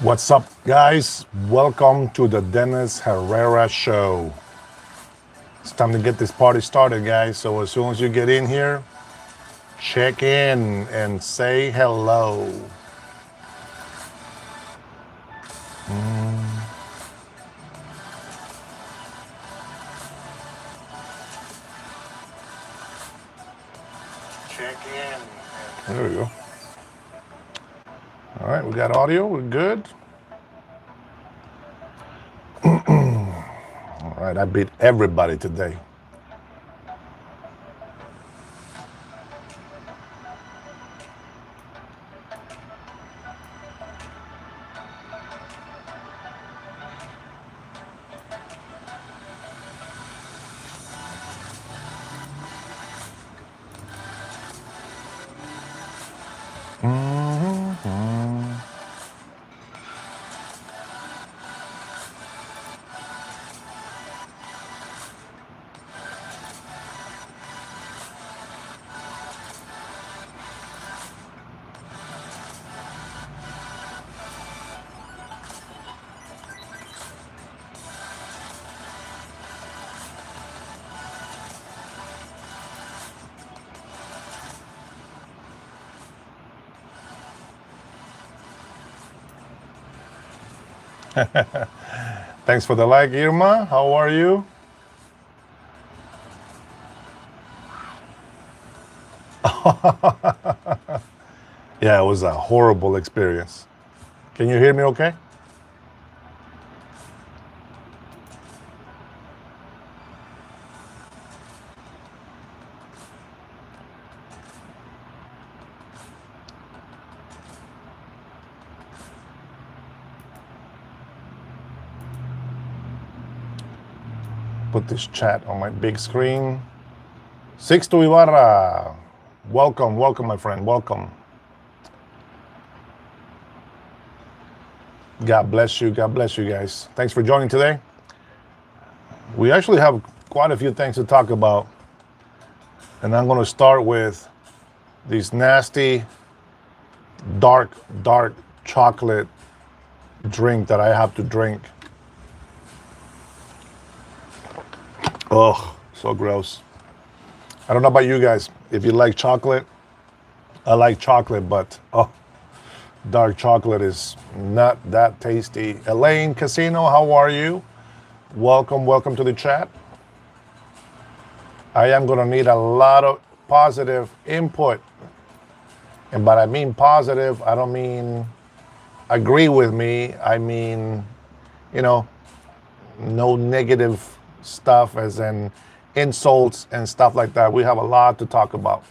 What's up, guys? Welcome to the Dennis Herrera Show. It's time to get this party started, guys. So as soon as you get in here, check in and say hello. Check in. There we go. All right, we got audio. We're good. All right, I beat everybody today. Thanks for the like, Irma. How are you? Yeah, it was a horrible experience. Can you hear me okay? Put this chat on my big screen. Sixto Ibarra. Welcome, my friend. Welcome. God bless you. God bless you guys. Thanks for joining today. We actually have quite a few things to talk about. And I'm going to start with this nasty, dark chocolate drink that I have to drink. Oh, so gross. I don't know about you guys. If you like chocolate, I like chocolate, but dark chocolate is not that tasty. Elaine Casino, how are you? Welcome to the chat. I am gonna need a lot of positive input. And by I mean positive, I don't mean agree with me. I mean, no negative stuff as in insults and stuff like that. We have a lot to talk about.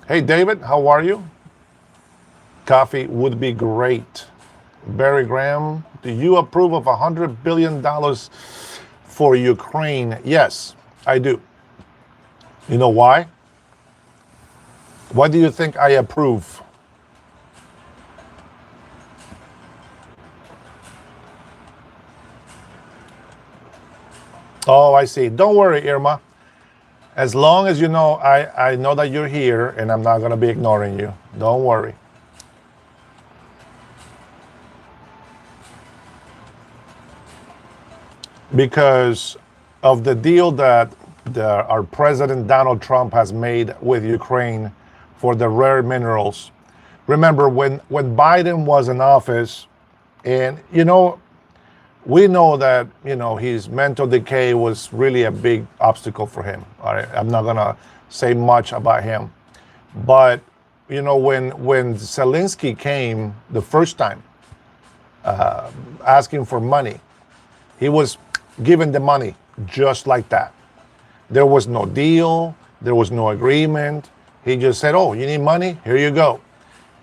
Hey, David, how are you? Coffee would be great. Barry Graham, do you approve of $100 billion for Ukraine? Yes, I do. You know why? Why do you think I approve? Oh, I see. Don't worry, Irma. As long as you know, I know that you're here and I'm not going to be ignoring you. Don't worry. Because of the deal that our President Donald Trump has made with Ukraine for the rare minerals. Remember, when Biden was in office, and we know that his mental decay was really a big obstacle for him. All right, I'm not gonna say much about him, but when Zelensky came the first time asking for money, he was given the money just like that. There was no deal, there was no agreement. He just said, "Oh, you need money? Here you go."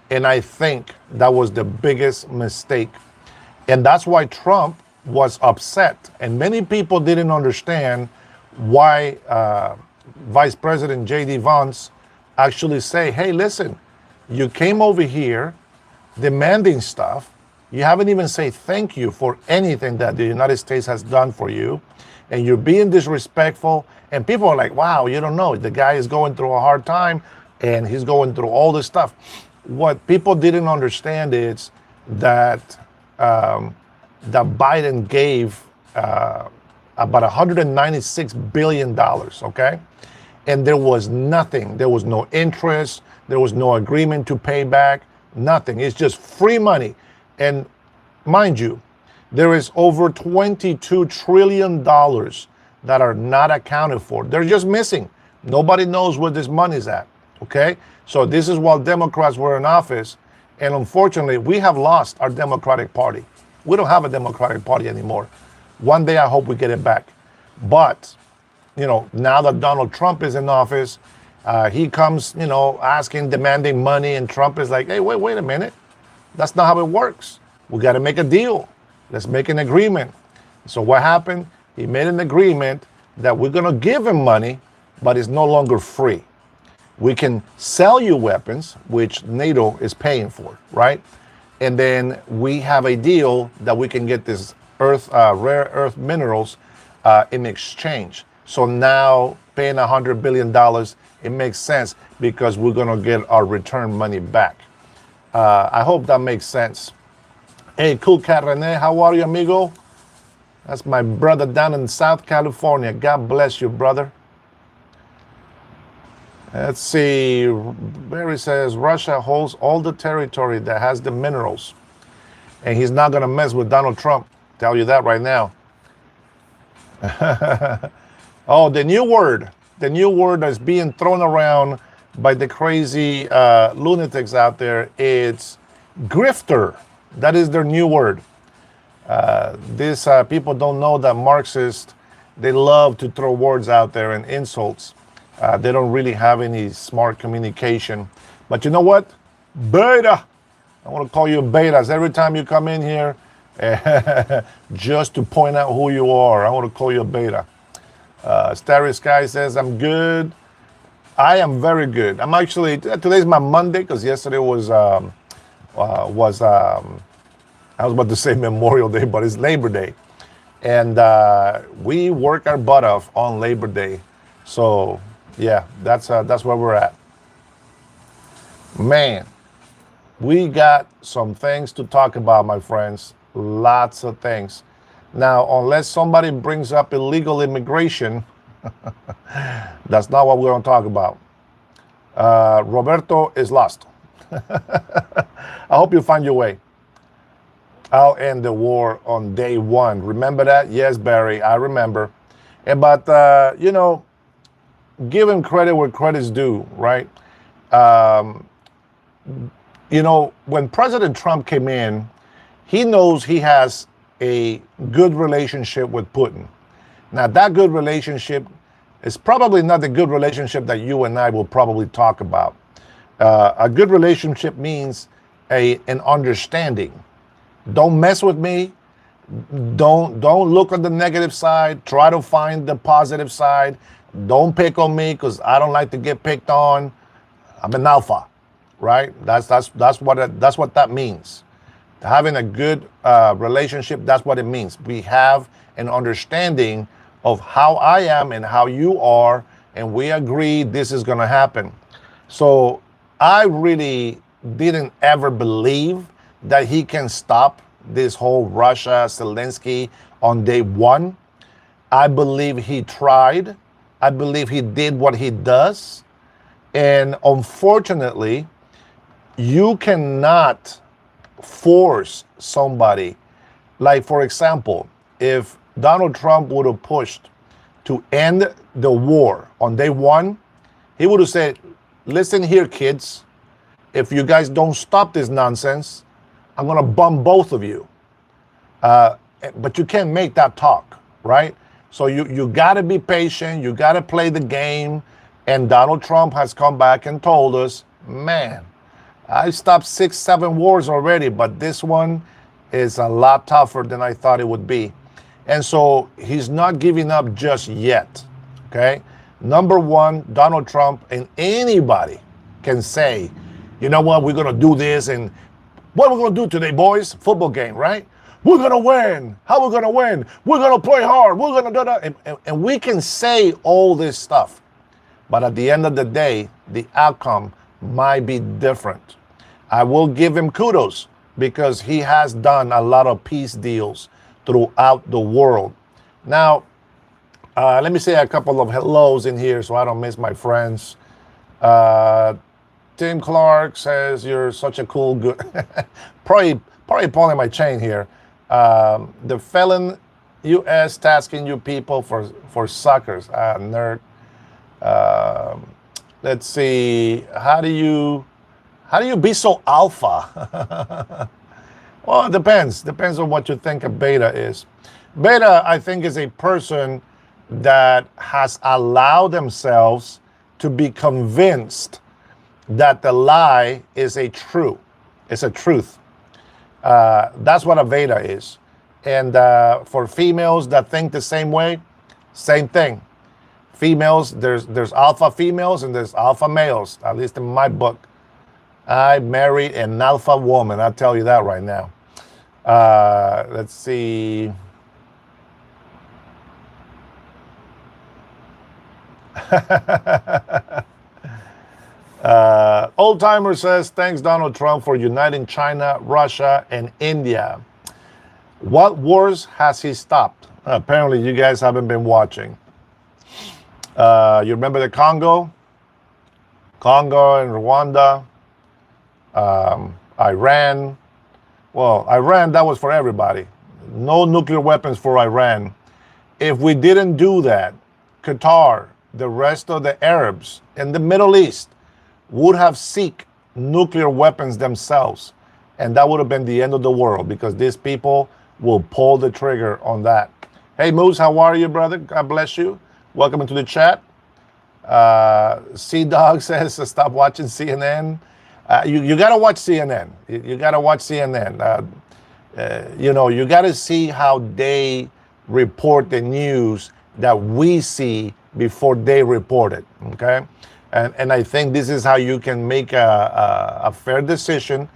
And I think that was the biggest mistake, and that's why Trump was upset, and many people didn't understand why Vice President J.D. Vance actually say, "Hey, listen, you came over here demanding stuff. You haven't even said thank you for anything that the United States has done for you, and you're being disrespectful." And people are like, "Wow, you don't know. The guy is going through a hard time, and he's going through all this stuff." What people didn't understand is that that Biden gave about $196 billion, okay? And there was nothing. There was no interest. There was no agreement to pay back. Nothing. It's just free money. And mind you, there is over $22 trillion that are not accounted for. They're just missing. Nobody knows where this money's at, okay? So this is while Democrats were in office. And unfortunately, we have lost our Democratic Party. We don't have a Democratic Party anymore. One day I hope we get it back. But, now that Donald Trump is in office, he comes, asking, demanding money, and Trump is like, hey, wait a minute. That's not how it works. We got to make a deal. Let's make an agreement. So what happened? He made an agreement that we're going to give him money, but it's no longer free. We can sell you weapons, which NATO is paying for, right? And then we have a deal that we can get this rare earth minerals in exchange. So now paying $100 billion, it makes sense because we're going to get our return money back. I hope that makes sense. Hey, Cool Cat Rene, how are you, amigo? That's my brother down in South California. God bless you, brother. Let's see. Barry says Russia holds all the territory that has the minerals, and he's not going to mess with Donald Trump. Tell you that right now. Oh, the new word that's being thrown around by the crazy lunatics out there, it's grifter. That is their new word. These people don't know that Marxists, they love to throw words out there and insults. They don't really have any smart communication. But you know what? Beta. I want to call you betas every time you come in here just to point out who you are. I want to call you a beta. Starry Sky says, I'm good. I am very good. I'm actually, today's my Monday because yesterday was I was about to say Memorial Day, but it's Labor Day. And we work our butt off on Labor Day. So, yeah, that's where we're at. Man, we got some things to talk about, my friends. Lots of things. Now, unless somebody brings up illegal immigration, that's not what we're going to talk about. Roberto is lost. I hope you find your way. I'll end the war on day one. Remember that? Yes, Barry, I remember. But, give him credit where credit's due, right? When President Trump came in, he knows he has a good relationship with Putin. Now, that good relationship is probably not the good relationship that you and I will probably talk about. A good relationship means an understanding. Don't mess with me. Don't look on the negative side. Try to find the positive side. Don't pick on me because I don't like to get picked on. I'm an alpha, right? That's what that means. Having a good relationship, that's what it means. We have an understanding of how I am and how you are, and we agree this is going to happen. So I really didn't ever believe that he can stop this whole Russia, Zelensky on day one. I believe he tried. I believe he did what he does. And unfortunately, you cannot force somebody. Like, for example, if Donald Trump would have pushed to end the war on day one, he would have said, listen here, kids, if you guys don't stop this nonsense, I'm going to bum both of you. But you can't make that talk, right? So you got to be patient. You got to play the game. And Donald Trump has come back and told us, man, I stopped 6-7 wars already, but this one is a lot tougher than I thought it would be. And so he's not giving up just yet, okay? Number one, Donald Trump, and anybody can say, you know what, we're going to do this, and what are we going to do today, boys? Football game, right? We're going to win. How are we going to win? We're going to play hard. We're going to do that. And we can say all this stuff. But at the end of the day, the outcome might be different. I will give him kudos. because he has done a lot of peace deals throughout the world. Now, let me say a couple of hellos in here so I don't miss my friends. Tim Clark says you're such a cool good. probably pulling my chain here. The felon U.S. tasking you people for suckers, nerd. Let's see. How do you be so alpha? Well, it depends. Depends on what you think a beta is. Beta, I think, is a person that has allowed themselves to be convinced that the lie is a true. It's a truth. That's what a beta is. And for females that think the same way, same thing. Females, there's alpha females and there's alpha males, at least in my book. I married an alpha woman, I'll tell you that right now. Let's see. Old Timer says, thanks Donald Trump for uniting China, Russia, and India. What wars has he stopped? Apparently you guys haven't been watching. You remember the Congo and Rwanda, Iran. Well, Iran, that was for everybody. No nuclear weapons for Iran. If we didn't do that, Qatar, the rest of the Arabs in the Middle East would have seek nuclear weapons themselves. And that would have been the end of the world because these people will pull the trigger on that. Hey, Moose, how are you, brother? God bless you. Welcome into the chat. C-Dog says, stop watching CNN. You got to watch CNN. You got to watch CNN. You got to see how they report the news that we see before they report it, okay? And I think this is how you can make a fair decision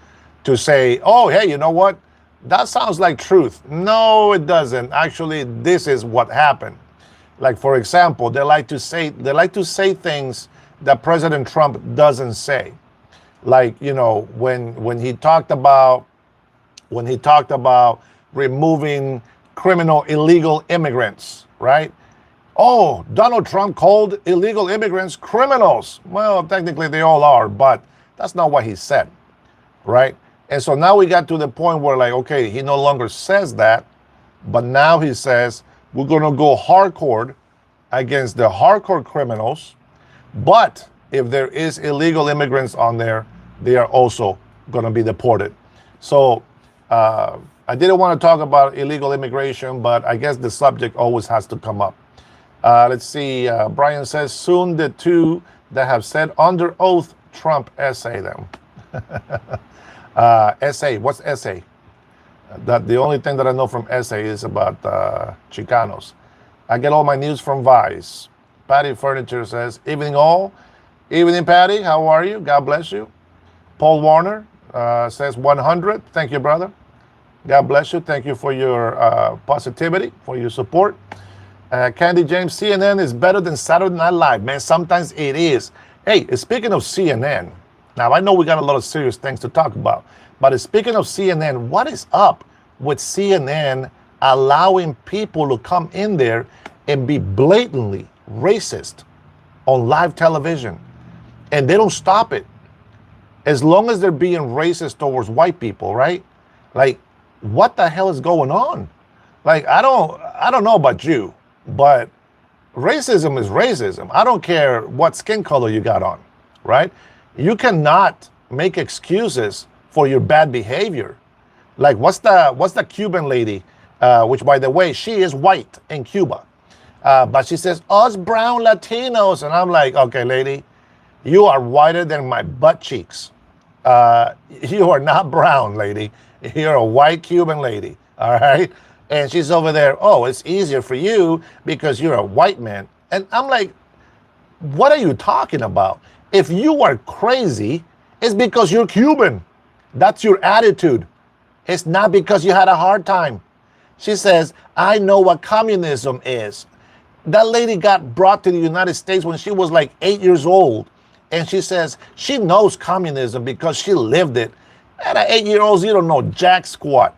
to say, oh, hey, you know what? That sounds like truth. No, it doesn't. Actually, this is what happened. Like, for example, they like to say things that President Trump doesn't say. Like, when he talked about removing criminal illegal immigrants, right? Oh, Donald Trump called illegal immigrants criminals. Well, technically they all are, but that's not what he said, right? And so now we got to the point where, like, okay, he no longer says that, but now he says we're going to go hardcore against the hardcore criminals, but if there is illegal immigrants on there, they are also going to be deported. So I didn't want to talk about illegal immigration, but I guess the subject always has to come up. Let's see. Brian says, soon the two that have said under oath Trump essay them. Essay. What's essay? That the only thing that I know from essay is about Chicanos. I get all my news from Vice. Patty Furniture says, evening all. Evening, Patty. How are you? God bless you. Paul Warner says 100. Thank you, brother. God bless you. Thank you for your positivity, for your support. Candy James, CNN is better than Saturday Night Live, man. Sometimes it is. Hey, speaking of CNN, now I know we got a lot of serious things to talk about, but speaking of CNN, what is up with CNN allowing people to come in there and be blatantly racist on live television? And they don't stop it. As long as they're being racist towards white people, right? Like, what the hell is going on? Like, I don't know about you, but racism is racism. I don't care what skin color you got on, right? You cannot make excuses for your bad behavior. Like, what's the Cuban lady, which, by the way, she is white in Cuba, but she says, us brown Latinos, and I'm like, okay, lady, you are whiter than my butt cheeks. You are not brown, lady. You're a white Cuban lady, all right? And she's over there, oh, it's easier for you because you're a white man. And I'm like, what are you talking about? If you are crazy, it's because you're Cuban. That's your attitude. It's not because you had a hard time. She says, I know what communism is. That lady got brought to the United States when she was like 8 years old. And she says she knows communism because she lived it. At an 8-year-old, you don't know jack squat.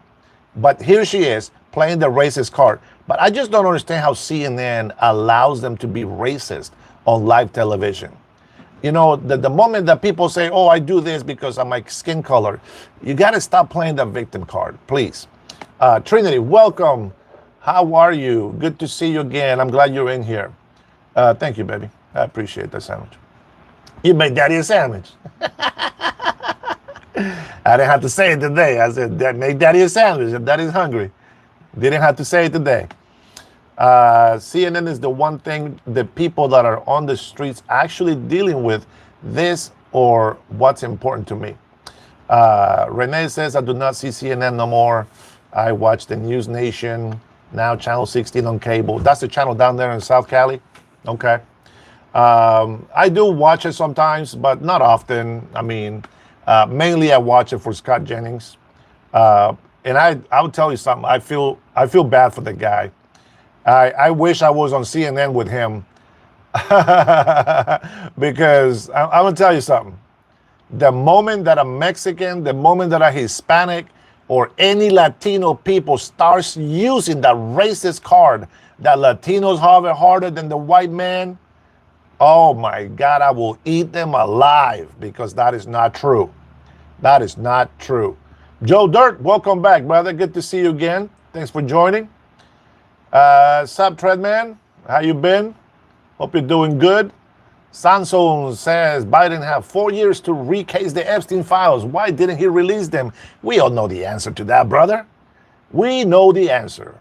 But here she is playing the racist card. But I just don't understand how CNN allows them to be racist on live television. You know, the moment that people say, oh, I do this because of my skin color, you got to stop playing the victim card, please. Trinity, welcome. How are you? Good to see you again. I'm glad you're in here. Thank you, baby. I appreciate the sandwich. You made daddy a sandwich. I didn't have to say it today. I said, make daddy a sandwich if daddy's hungry. Didn't have to say it today. CNN is the one thing the people that are on the streets actually dealing with this or what's important to me. Renee says, I do not see CNN no more. I watch the News Nation, now Channel 16 on cable. That's the channel down there in South Cali. Okay. I do watch it sometimes, but not often. I mean, mainly I watch it for Scott Jennings. And I would tell you something. I feel bad for the guy. I wish I was on CNN with him because I'm gonna tell you something. The moment that a Mexican, the moment that a Hispanic or any Latino people starts using that racist card that Latinos have it harder than the white man, oh my God, I will eat them alive because that is not true. That is not true. Joe Dirt, welcome back, brother. Good to see you again. Thanks for joining. Sup, Treadman? How you been? Hope you're doing good. Sanson says Biden have 4 years to recase the Epstein files. Why didn't he release them? We all know the answer to that, brother. We know the answer.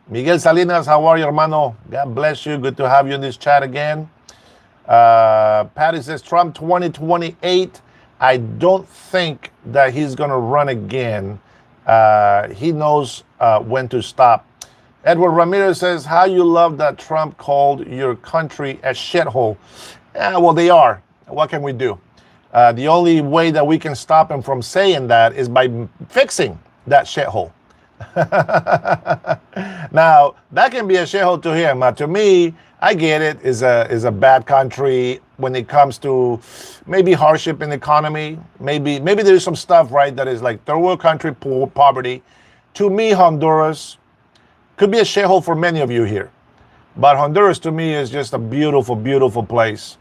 Miguel Salinas, how are you, hermano? God bless you. Good to have you in this chat again. Patty says Trump 2028. I don't think that he's going to run again. He knows when to stop. Edward Ramirez says, how you love that Trump called your country a shithole. Yeah, well, they are. What can we do? The only way that we can stop him from saying that is by fixing that shithole. Now, that can be a shithole to him. To me, I get it. Is a bad country when it comes to maybe hardship in the economy. Maybe there's some stuff, right, that is like third world country, poor, poverty. To me, Honduras could be a shithole for many of you here. But Honduras, to me, is just a beautiful, beautiful place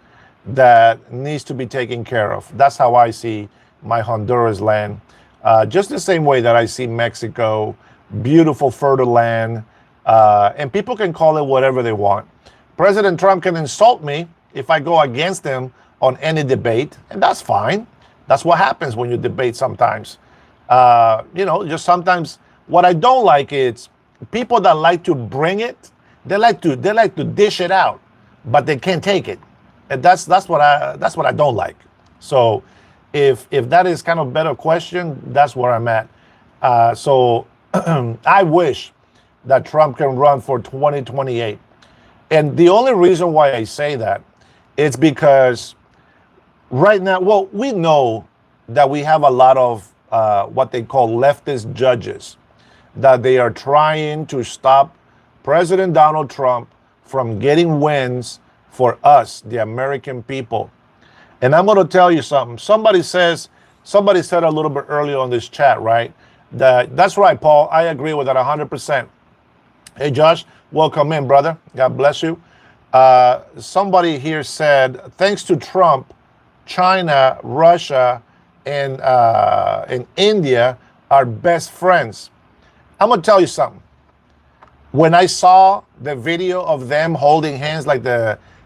that needs to be taken care of. That's how I see my Honduras land. Just the same way that I see Mexico, beautiful, fertile land. And people can call it whatever they want. President Trump can insult me if I go against him on any debate, and that's fine. That's what happens when you debate sometimes. Just sometimes what I don't like is people that like to bring it, they like to dish it out, but they can't take it. And that's what I don't like. So if that is kind of a better question, that's where I'm at. So I wish that Trump can run for 2028. And the only reason why I say that is because right now, well, we know that we have a lot of what they call leftist judges, that they are trying to stop President Donald Trump from getting wins for us, the American people. And I'm going to tell you something. Somebody said a little bit earlier on this chat, right? That's right, Paul. I agree with that 100%. Hey, Josh, welcome in, brother. God bless you. Somebody here said, thanks to Trump, China, Russia, and India are best friends. I'm going to tell you something. When I saw the video of them holding hands, like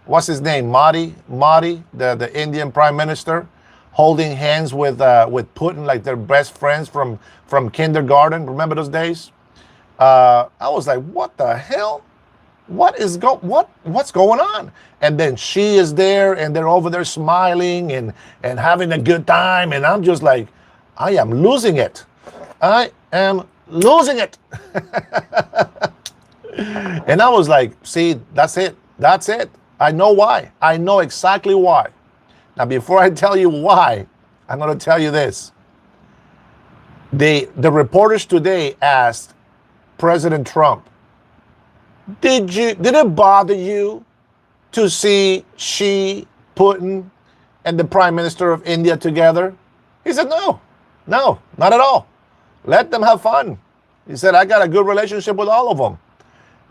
what's his name? Modi, the Indian prime minister, holding hands with Putin, like they're best friends from kindergarten. Remember those days? I was like, what the hell? What's going on? And then she is there, and they're over there smiling and having a good time. And I'm just like, I am losing it. I am losing it. And I was like, see, that's it. That's it. I know why. I know exactly why. Now, before I tell you why, I'm going to tell you this. The reporters today asked President Trump, did it bother you to see Xi, Putin, and the Prime Minister of India together? He said, no, No, not at all. Let them have fun. He said, I got a good relationship with all of them.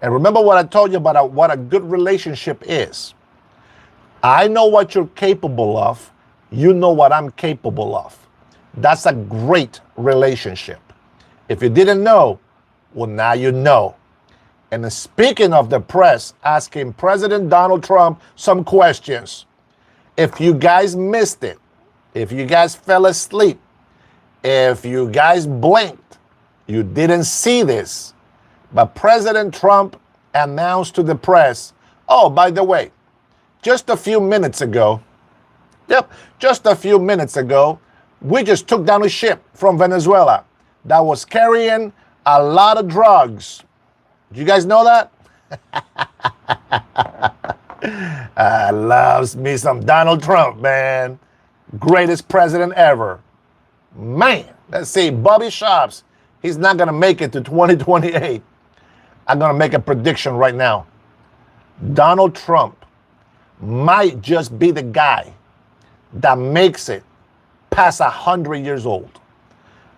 And remember what I told you about what a good relationship is. I know what you're capable of. You know what I'm capable of. That's a great relationship. If you didn't know, well, now you know. And speaking of the press, asking President Donald Trump some questions. If you guys missed it, if you guys fell asleep, if you guys blinked, you didn't see this. But President Trump announced to the press, oh, by the way, just a few minutes ago, we just took down a ship from Venezuela that was carrying a lot of drugs. Do you guys know that? I loves me some Donald Trump, man. Greatest president ever. Man, let's see, Bobby Shops, he's not going to make it to 2028. I'm going to make a prediction right now. Donald Trump might just be the guy that makes it past 100 years old.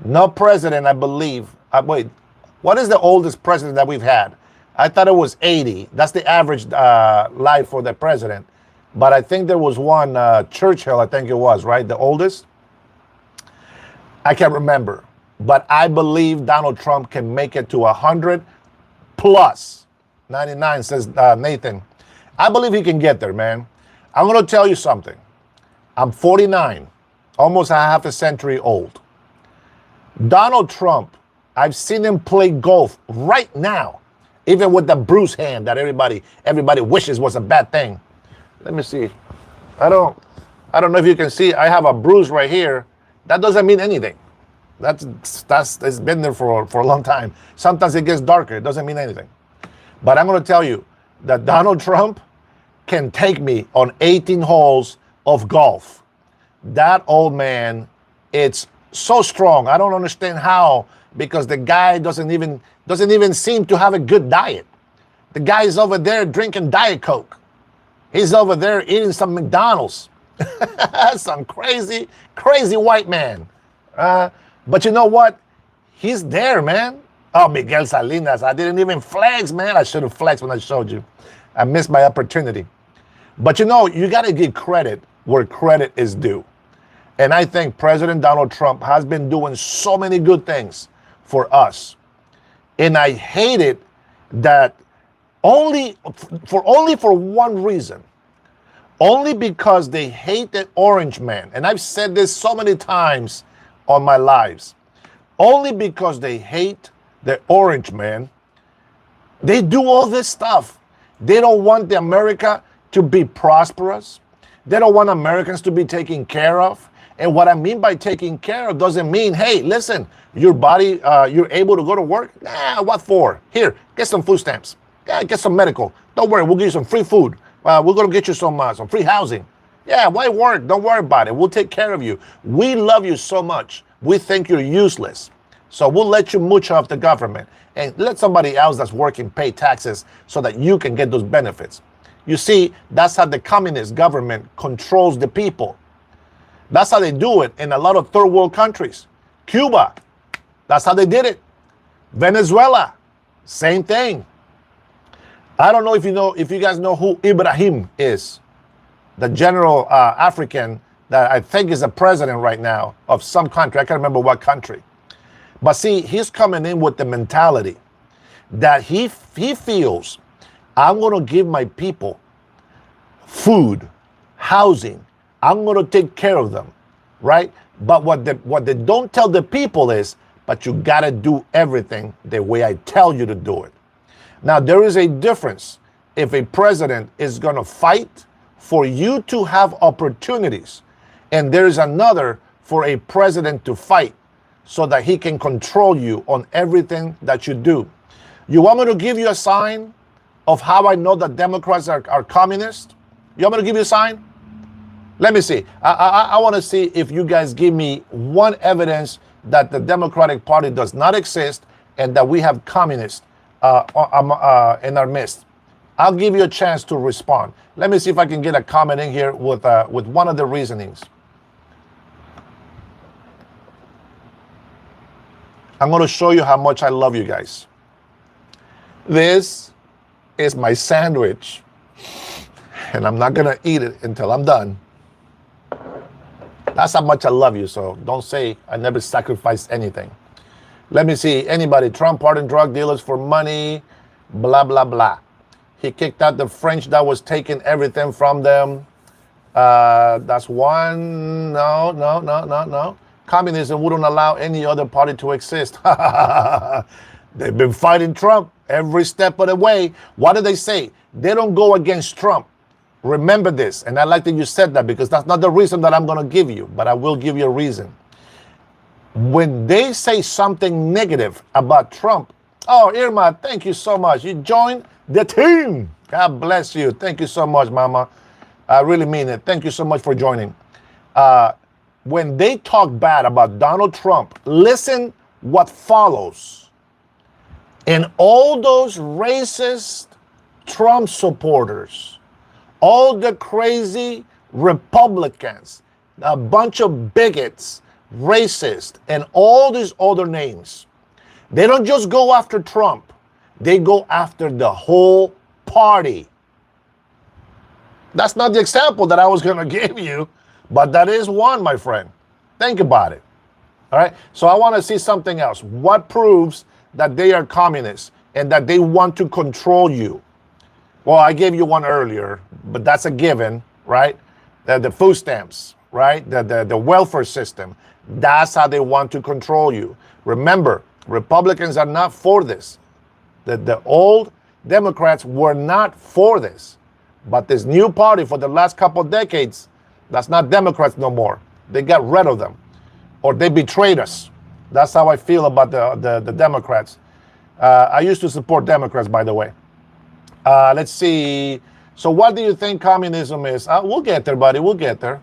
No president, I believe. Wait, what is the oldest president that we've had? I thought it was 80. That's the average life for the president. But I think there was one, Churchill, I think it was, right? The oldest? I can't remember. But I believe Donald Trump can make it to 100 plus. 99, says Nathan. I believe he can get there, man. I'm going to tell you something. I'm 49, almost a half a century old. Donald Trump, I've seen him play golf right now, even with the bruised hand that everybody wishes was a bad thing. Let me see. I don't know if you can see. I have a bruise right here. That doesn't mean anything. It's been there for a long time. Sometimes it gets darker. It doesn't mean anything. But I'm going to tell you that Donald Trump can take me on 18 holes of golf. That old man, it's so strong. I don't understand how, because the guy doesn't even seem to have a good diet. The guy is over there drinking Diet Coke. He's over there eating some McDonald's. Some crazy white man. But you know what? He's there, man. Oh, Miguel Salinas. I didn't even flex, man. I should have flexed when I showed you. I missed my opportunity. But you know, you got to give credit where credit is due. And I think President Donald Trump has been doing so many good things for us. And I hate it that only for one reason. Only because they hate the orange man. And I've said this so many times on my lives. Only because they hate the orange man, they do all this stuff. They don't want the America to be prosperous. They don't want Americans to be taken care of. And what I mean by taking care of doesn't mean, hey, listen, your body, you're able to go to work? Nah, what for? Here, get some food stamps. Yeah, get some medical. Don't worry, we'll give you some free food. We're going to get you some free housing. Yeah, why work? Don't worry about it. We'll take care of you. We love you so much. We think you're useless. So we'll let you mooch off the government and let somebody else that's working pay taxes so that you can get those benefits. You see, that's how the communist government controls the people. That's how they do it in a lot of third world countries. Cuba, that's how they did it. Venezuela, same thing. I don't know if you guys know who Ibrahim is, the general African that I think is a president right now of some country. I can't remember what country. But see, he's coming in with the mentality that he feels, I'm going to give my people food, housing. I'm going to take care of them, right? But what they don't tell the people is, but you got to do everything the way I tell you to do it. Now, there is a difference if a president is going to fight for you to have opportunities, and there is another for a president to fight so that he can control you on everything that you do. You want me to give you a sign of how I know that Democrats are communist? You want me to give you a sign? Let me see. I want to see if you guys give me one evidence that the Democratic Party does not exist and that we have communists in our midst. I'll give you a chance to respond. Let me see if I can get a comment in here with one of the reasonings. I'm going to show you how much I love you guys. This is my sandwich, and I'm not going to eat it until I'm done. That's how much I love you, so don't say I never sacrificed anything. Let me see. Anybody? Trump pardoned drug dealers for money, blah, blah, blah. He kicked out the French that was taking everything from them. That's one. No. Communism wouldn't allow any other party to exist. They've been fighting Trump every step of the way. What do they say? They don't go against Trump. Remember this, and I like that you said that because that's not the reason that I'm going to give you, but I will give you a reason. When they say something negative about Trump, oh, Irma, thank you so much. You joined the team. God bless you. Thank you so much, Mama. I really mean it. Thank you so much for joining. When they talk bad about Donald Trump, listen what follows. And all those racist Trump supporters, all the crazy Republicans, a bunch of bigots, racist, and all these other names, they don't just go after Trump. They go after the whole party. That's not the example that I was going to give you, but that is one, my friend. Think about it. All right? So I want to see something else. What proves that they are communists and that they want to control you? Well, I gave you one earlier, but that's a given, right? The food stamps, right? The welfare system. That's how they want to control you. Remember, Republicans are not for this. The old Democrats were not for this. But this new party for the last couple of decades, that's not Democrats no more. They got rid of them. Or they betrayed us. That's how I feel about the Democrats. I used to support Democrats, by the way. Let's see. So what do you think communism is? We'll get there, buddy. We'll get there.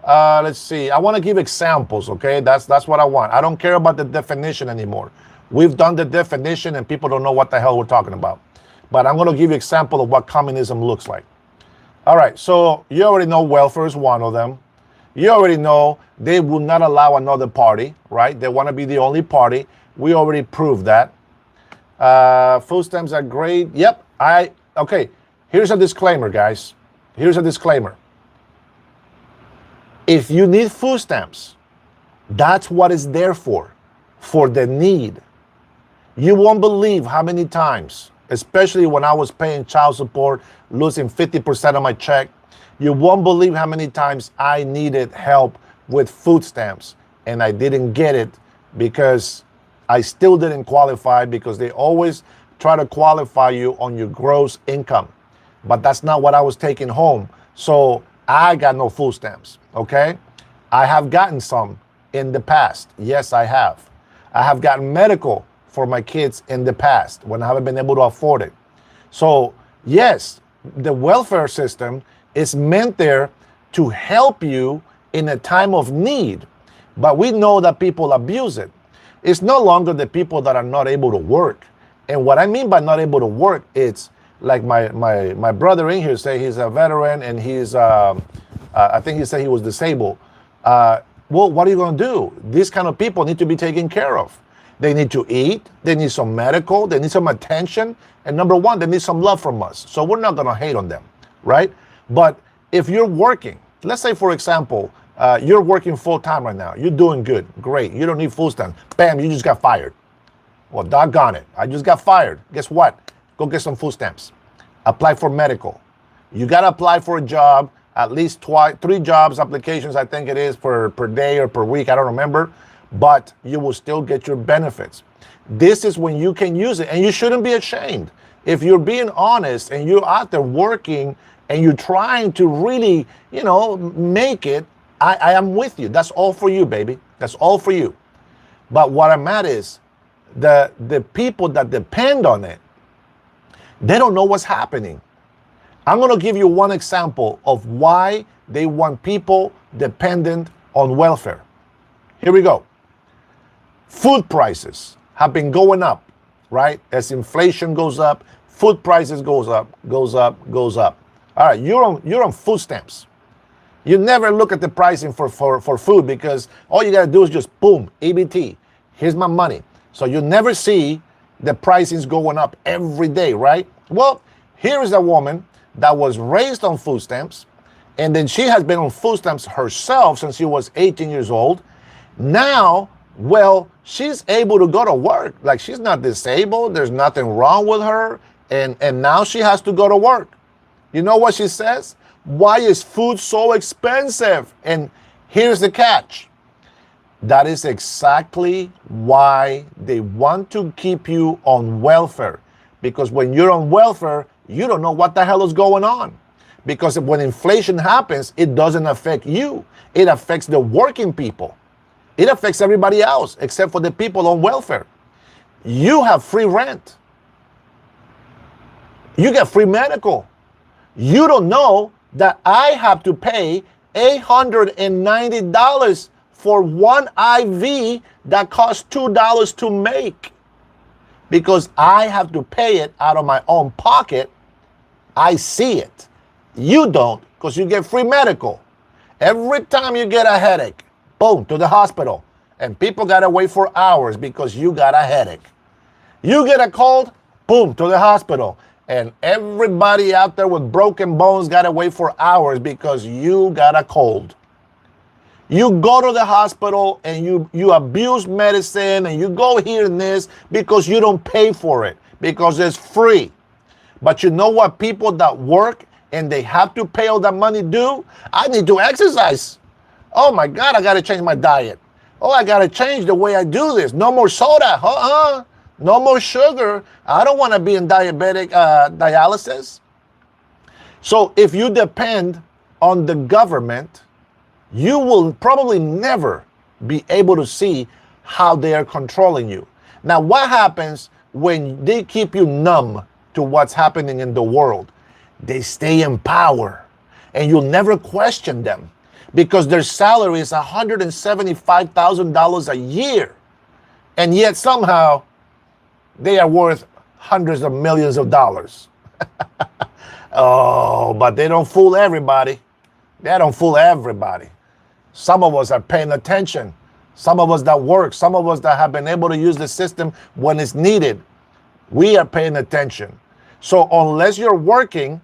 Let's see. I want to give examples, okay? That's what I want. I don't care about the definition anymore. We've done the definition and people don't know what the hell we're talking about. But I'm going to give you an example of what communism looks like. All right, so you already know welfare is one of them. You already know they will not allow another party, right? They want to be the only party. We already proved that. Food stamps are great. Yep, okay. Here's a disclaimer, guys. Here's a disclaimer. If you need food stamps, that's what it's there for the need. You won't believe how many times, especially when I was paying child support, losing 50% of my check, you won't believe how many times I needed help with food stamps and I didn't get it because I still didn't qualify, because they always try to qualify you on your gross income. But that's not what I was taking home. So I got no food stamps, okay? I have gotten some in the past. Yes, I have. I have gotten medical for my kids in the past when I haven't been able to afford it. So yes, the welfare system is meant there to help you in a time of need. But we know that people abuse it. It's no longer the people that are not able to work. And what I mean by not able to work, it's like my brother in here say he's a veteran and he's, I think he said he was disabled. Well, what are you going to do? These kind of people need to be taken care of. They need to eat. They need some medical. They need some attention. And number one, they need some love from us. So we're not going to hate on them, right? But if you're working, let's say, for example, you're working full time right now. You're doing good. Great. You don't need food stamps. Bam, you just got fired. Well, doggone it. I just got fired. Guess what? Go get some food stamps. Apply for medical. You got to apply for a job, at least 3 jobs applications, I think it is, per day or per week. I don't remember. But you will still get your benefits. This is when you can use it, and you shouldn't be ashamed. If you're being honest and you're out there working and you're trying to really, make it, I am with you. That's all for you, baby. That's all for you. But what I'm at is the people that depend on it, they don't know what's happening. I'm going to give you one example of why they want people dependent on welfare. Here we go. Food prices have been going up, right? As inflation goes up, food prices goes up. All right, you're on food stamps. You never look at the pricing for food because all you got to do is just boom, EBT. Here's my money. So you never see the pricings going up every day, right? Well, here is a woman that was raised on food stamps, and then she has been on food stamps herself since she was 18 years old. Now, well, she's able to go to work. Like, she's not disabled. There's nothing wrong with her. And now she has to go to work. You know what she says? Why is food so expensive? And here's the catch. That is exactly why they want to keep you on welfare. Because when you're on welfare, you don't know what the hell is going on. Because when inflation happens, it doesn't affect you. It affects the working people. It affects everybody else except for the people on welfare. You have free rent. You get free medical. You don't know that I have to pay $890 for one IV that costs $2 to make. Because I have to pay it out of my own pocket. I see it. You don't, because you get free medical. Every time you get a headache, boom, to the hospital. And people gotta wait for hours because you got a headache. You get a cold, boom, to the hospital. And everybody out there with broken bones gotta wait for hours because you got a cold. You go to the hospital and you abuse medicine and you go here and this because you don't pay for it, because it's free. But you know what people that work and they have to pay all that money do? I need to exercise. Oh my God, I gotta change my diet. Oh, I gotta change the way I do this. No more soda, no more sugar. I don't wanna be in diabetic dialysis. So if you depend on the government, you will probably never be able to see how they are controlling you. Now, what happens when they keep you numb to what's happening in the world? They stay in power and you'll never question them because their salary is $175,000 a year. And yet somehow they are worth hundreds of millions of dollars. Oh, but they don't fool everybody. They don't fool everybody. Some of us are paying attention. Some of us that work, some of us that have been able to use the system when it's needed, we are paying attention. So unless you're working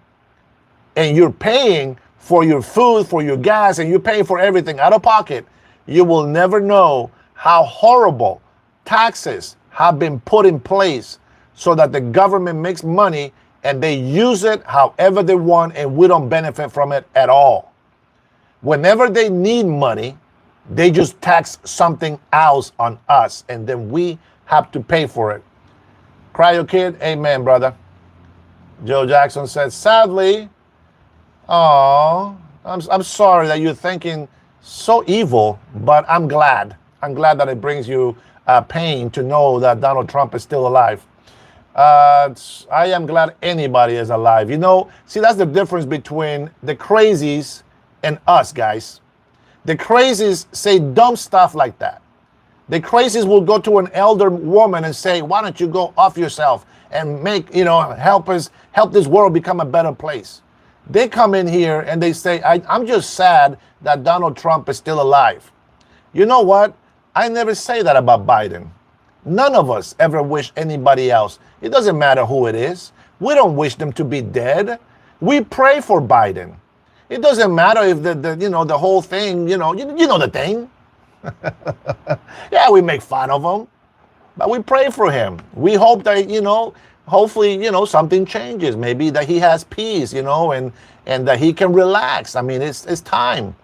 and you're paying for your food, for your gas, and you're paying for everything out of pocket, you will never know how horrible taxes have been put in place so that the government makes money and they use it however they want and we don't benefit from it at all. Whenever they need money, they just tax something else on us and then we have to pay for it. Cryo Kid, amen, brother. Joe Jackson said, sadly, I'm sorry that you're thinking so evil, but I'm glad. I'm glad that it brings you pain to know that Donald Trump is still alive. I am glad anybody is alive. You know, see, that's the difference between the crazies and us, guys. The crazies say dumb stuff like that. The crazies will go to an elder woman and say, why don't you go off yourself and make, help this world become a better place. They come in here and they say, I'm just sad that Donald Trump is still alive. You know what? I never say that about Biden. None of us ever wish anybody else. It doesn't matter who it is. We don't wish them to be dead. We pray for Biden. It doesn't matter if the whole thing, you know the thing. Yeah, we make fun of him, but we pray for him. We hope that, hopefully, something changes. Maybe that he has peace, and that he can relax. I mean, it's time.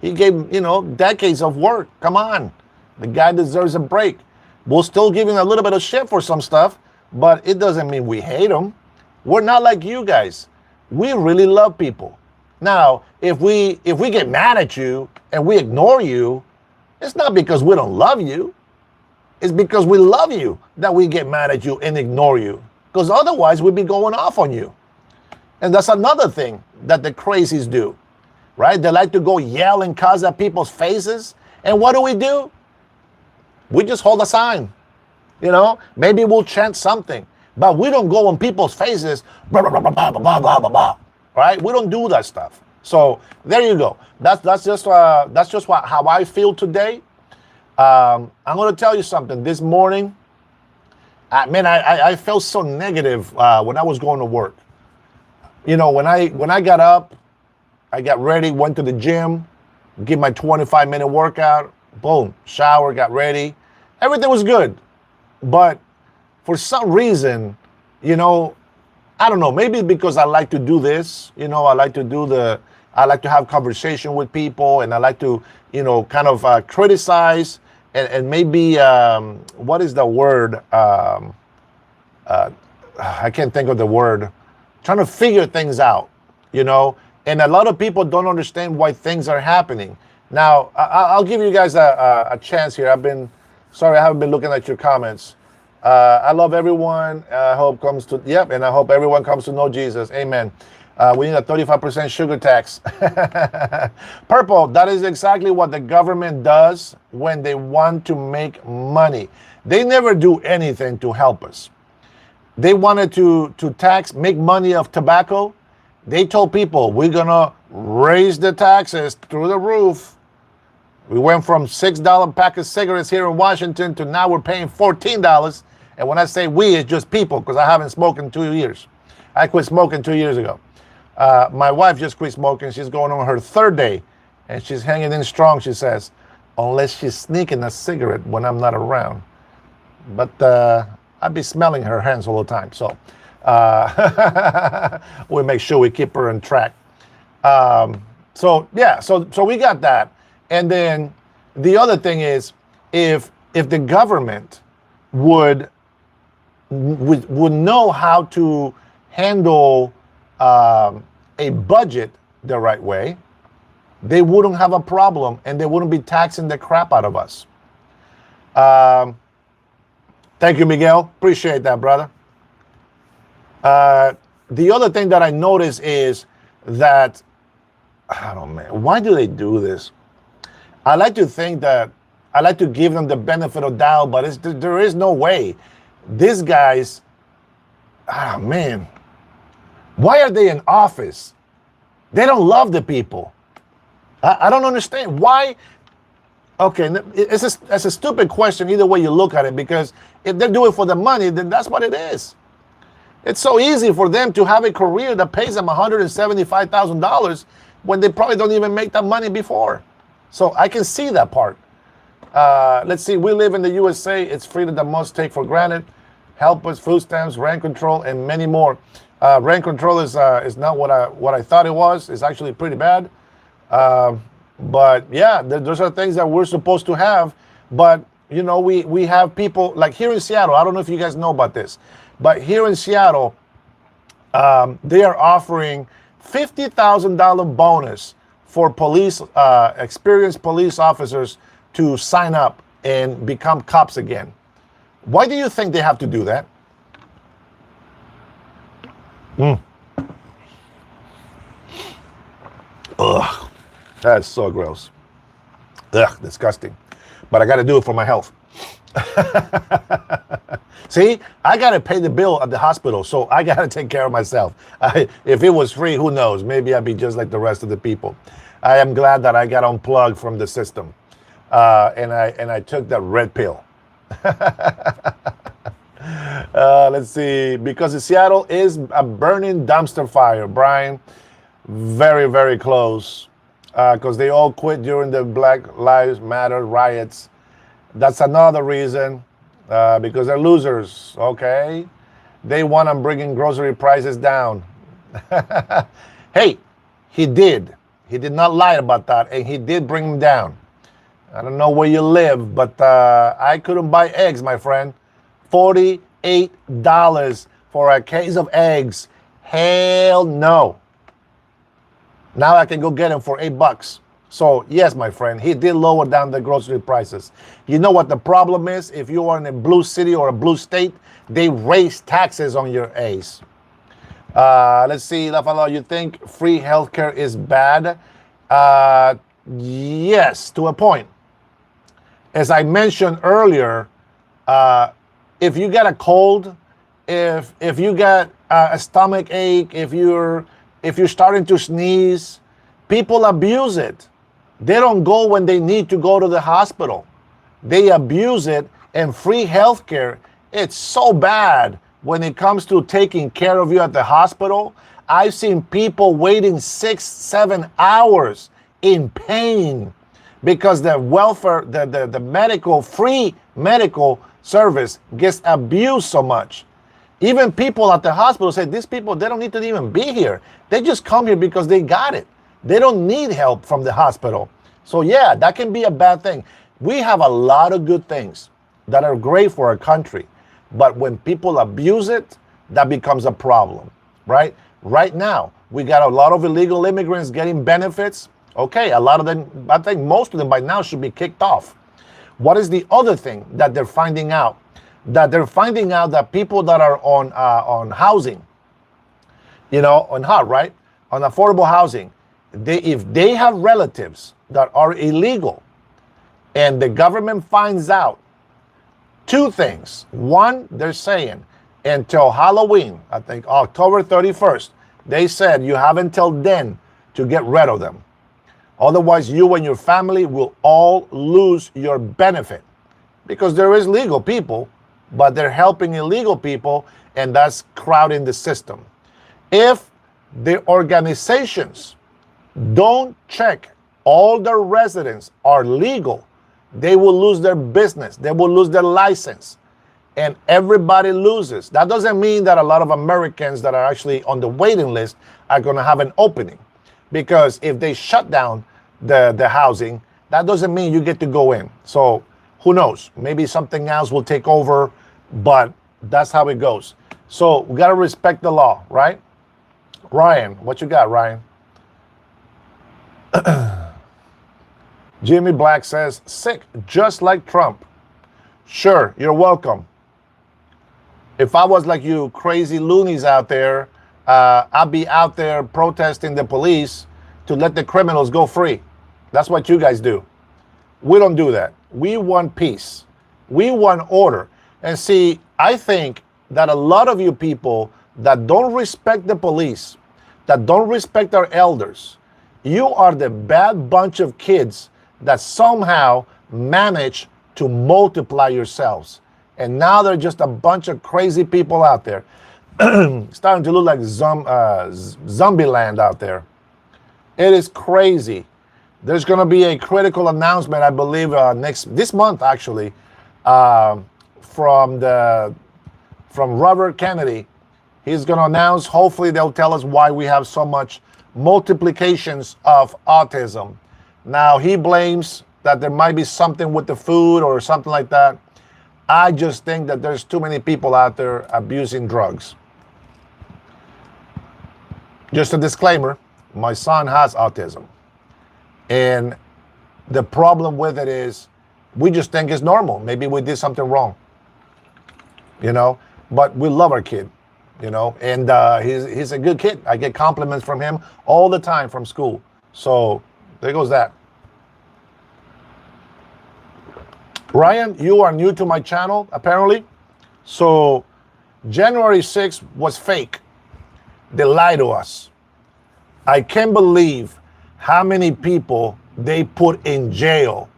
He gave, decades of work. Come on. The guy deserves a break. We'll still give him a little bit of shit for some stuff, but it doesn't mean we hate him. We're not like you guys. We really love people. Now, if we get mad at you and we ignore you, it's not because we don't love you. It's because we love you that we get mad at you and ignore you. Because otherwise we'd be going off on you. And that's another thing that the crazies do, right? They like to go yell and cuss at people's faces. And what do? We just hold a sign. Maybe we'll chant something. But we don't go on people's faces, blah, blah, blah, blah, blah, blah, blah, blah. Right? We don't do that stuff. So there you go. That's just how I feel today. I'm going to tell you something. This morning, Man, I felt so negative when I was going to work. You know, when I got up, I got ready, went to the gym, did my 25-minute workout, boom, shower, got ready. Everything was good. But for some reason, you know, I don't know, maybe because I like to do this, you know, I like to have conversation with people, and I like to, you know, kind of criticize and maybe, what is the word? I can't think of the word. Trying to figure things out, you know, and a lot of people don't understand why things are happening. Now, I'll give you guys a chance here. Sorry, I haven't been looking at your comments. I love everyone. I hope and I hope everyone comes to know Jesus. Amen. We need a 35% sugar tax. Purple, that is exactly what the government does when they want to make money. They never do anything to help us. They wanted to make money of tobacco. They told people, we're going to raise the taxes through the roof. We went from $6 pack of cigarettes here in Washington to now we're paying $14. And when I say we, it's just people, because I haven't smoked in 2 years. I quit smoking 2 years ago. My wife just quit smoking. She's going on her 3rd day, and she's hanging in strong, she says, unless she's sneaking a cigarette when I'm not around. But I'd be smelling her hands all the time. So we make sure we keep her on track. So we got that. And then the other thing is, if the government would know how to handle a budget the right way, they wouldn't have a problem, and they wouldn't be taxing the crap out of us. Thank you, Miguel. Appreciate that, brother. The other thing that I notice is that, I don't know, man, why do they do this? I like to think that I like to give them the benefit of doubt, but there is no way. These guys, man, why are they in office? They don't love the people. I don't understand why. Okay, it's a stupid question either way you look at it, because if they're doing it for the money, then that's what it is. It's so easy for them to have a career that pays them $175,000 when they probably don't even make that money before. So I can see that part. Let's see, we live in the USA. It's freedom that must take for granted. Help us, food stamps, rent control, and many more. Rent control is not what I thought it was. It's actually pretty bad. But yeah, those are things that we're supposed to have. But you know, we have people like here in Seattle. I don't know if you guys know about this, but here in Seattle, they are offering $50,000 bonus for police, experienced police officers to sign up and become cops again. Why do you think they have to do that? Ugh, that's so gross. Ugh, disgusting. But I got to do it for my health. See, I got to pay the bill at the hospital, so I got to take care of myself. If it was free, who knows? Maybe I'd be just like the rest of the people. I am glad that I got unplugged from the system, and I took that red pill. Let's see, because Seattle is a burning dumpster fire, Brian. Very, very close, because they all quit during the Black Lives Matter riots. That's another reason, because they're losers, okay? They want them bringing grocery prices down. Hey, he did. He did not lie about that, and he did bring them down. I don't know where you live, but I couldn't buy eggs, my friend. $48 for a case of eggs. Hell no. Now I can go get them for $8. So yes, my friend, he did lower down the grocery prices. You know what the problem is? If you are in a blue city or a blue state, they raise taxes on your A's. Let's see, Lafalo, you think free healthcare is bad? Yes, to a point. As I mentioned earlier, if you get a cold, if you get a stomach ache, if you're starting to sneeze, people abuse it. They don't go when they need to go to the hospital. They abuse it, and free healthcare It's so bad when it comes to taking care of you at the hospital. I've seen people waiting 6, 7 hours in pain because the welfare, the medical, free medical service gets abused so much. Even people at the hospital say, these people, they don't need to even be here. They just come here because they got it. They don't need help from the hospital. So yeah, that can be a bad thing. We have a lot of good things that are great for our country. But when people abuse it, that becomes a problem, right? Right now, we got a lot of illegal immigrants getting benefits. Okay, a lot of them, I think most of them by now should be kicked off. What is the other thing that they're finding out? That they're finding out that people that are on housing, on HUD, right? On affordable housing, if they have relatives that are illegal and the government finds out, two things. One, they're saying until Halloween, I think October 31st, they said you have until then to get rid of them. Otherwise, you and your family will all lose your benefit because there is legal people, but they're helping illegal people, and that's crowding the system. If the organizations don't check all their residents are legal, they will lose their business. They will lose their license. And everybody loses. That doesn't mean that a lot of Americans that are actually on the waiting list are going to have an opening. Because if they shut down the housing, that doesn't mean you get to go in. So who knows? Maybe something else will take over, but that's how it goes. So we got to respect the law, right? Ryan, what you got, Ryan? Jimmy Black says, sick, just like Trump. Sure, you're welcome. If I was like you crazy loonies out there, I'd be out there protesting the police to let the criminals go free. That's what you guys do. We don't do that. We want peace. We want order. And see, I think that a lot of you people that don't respect the police, that don't respect our elders, you are the bad bunch of kids that somehow manage to multiply yourselves. And now they're just a bunch of crazy people out there. Starting to look like zombie land out there. It is crazy. There's going to be a critical announcement, I believe, this month actually, from Robert Kennedy. He's going to announce. Hopefully, they'll tell us why we have so much multiplications of autism. Now he blames that there might be something with the food or something like that. I just think that there's too many people out there abusing drugs. Just a disclaimer, my son has autism. And the problem with it is we just think it's normal. Maybe we did something wrong, but we love our kid, and he's a good kid. I get compliments from him all the time from school. So there goes that. Ryan, you are new to my channel, apparently. So January 6th was fake. They lied to us. I can't believe how many people they put in jail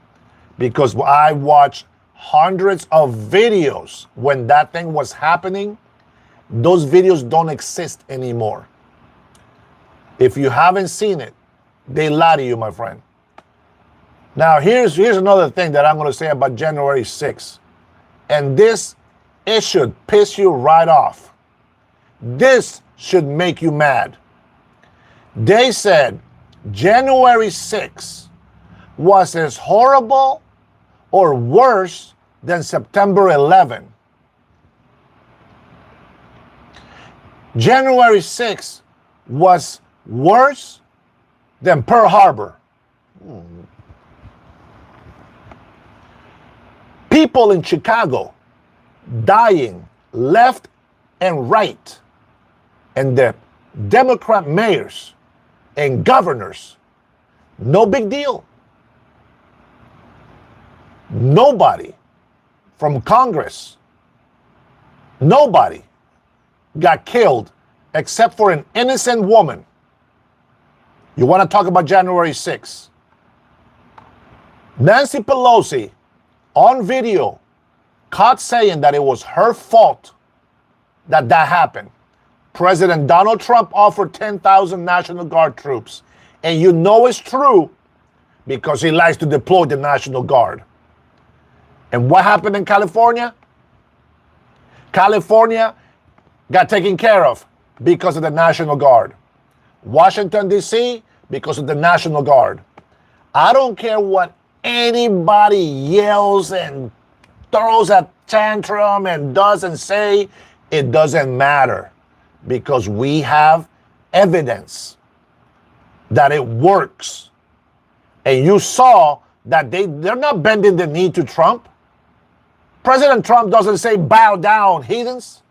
because I watched hundreds of videos when that thing was happening. Those videos don't exist anymore. If you haven't seen it, they lie to you, my friend. Now, here's another thing that I'm going to say about January 6th. And it should piss you right off. This should make you mad. They said January 6th was as horrible or worse than September 11. January 6th was worse than Pearl Harbor. People in Chicago dying left and right. And the Democrat mayors and governors, no big deal. Nobody from Congress, nobody got killed except for an innocent woman. You want to talk about January 6th? Nancy Pelosi on video caught saying that it was her fault that happened. President Donald Trump offered 10,000 National Guard troops. And you know it's true because he likes to deploy the National Guard. And what happened in California? California got taken care of because of the National Guard. Washington, D.C., because of the National Guard. I don't care what anybody yells and throws a tantrum and doesn't say. It doesn't matter because we have evidence that it works. And you saw that they're not bending the knee to Trump. President Trump doesn't say bow down, heathens.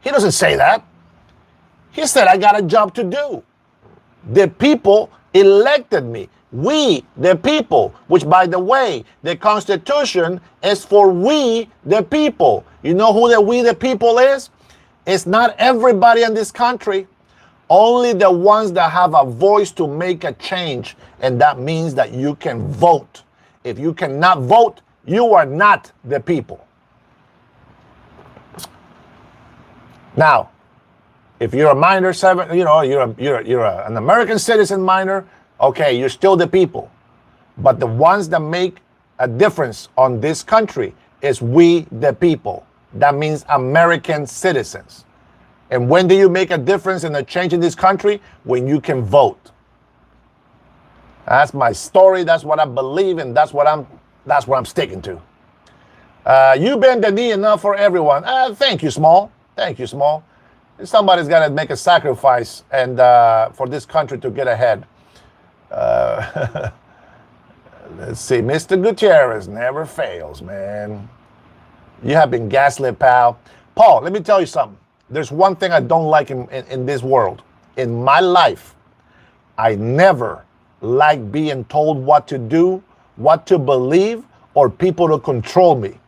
He doesn't say that. He said, I got a job to do. The people elected me. We, the people, which by the way, the Constitution is for we, the people. You know who the we, the people is? It's not everybody in this country. Only the ones that have a voice to make a change. And that means that you can vote. If you cannot vote, you are not the people. Now, if you're a minor, you're an American citizen minor, okay, you're still the people. But the ones that make a difference on this country is we, the people. That means American citizens. And when do you make a difference in a change in this country? When you can vote. That's my story. That's what I believe in. That's what I'm sticking to. You bend the knee enough for everyone. Thank you, Small. Thank you, Small. Somebody's got to make a sacrifice and for this country to get ahead. Let's see. Mr. Gutierrez never fails, man. You have been gaslit, pal. Paul, let me tell you something. There's one thing I don't like in this world. In my life, I never like being told what to do, what to believe, or people to control me.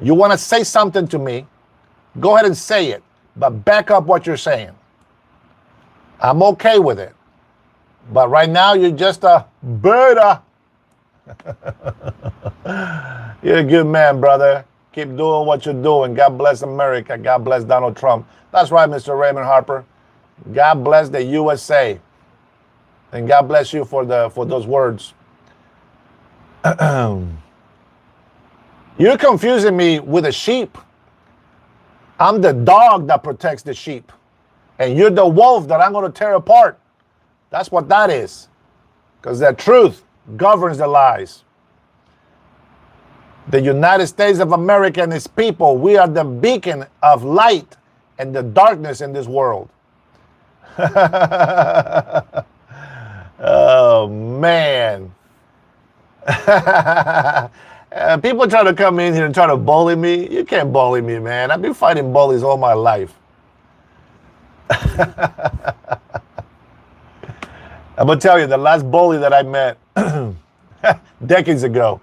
You want to say something to me, go ahead and say it, but back up what you're saying. I'm okay with it. But right now, you're just a beta. You're a good man, brother. Keep doing what you're doing. God bless America. God bless Donald Trump. That's right, Mr. Raymond Harper. God bless the USA. And God bless you for those words. You're confusing me with a sheep. I'm the dog that protects the sheep. And you're the wolf that I'm going to tear apart. That's what that is. Because the truth governs the lies. The United States of America and its people, we are the beacon of light and the darkness in this world. Oh, man. People try to come in here and try to bully me. You can't bully me, man. I've been fighting bullies all my life. I'm going to tell you, the last bully that I met decades ago,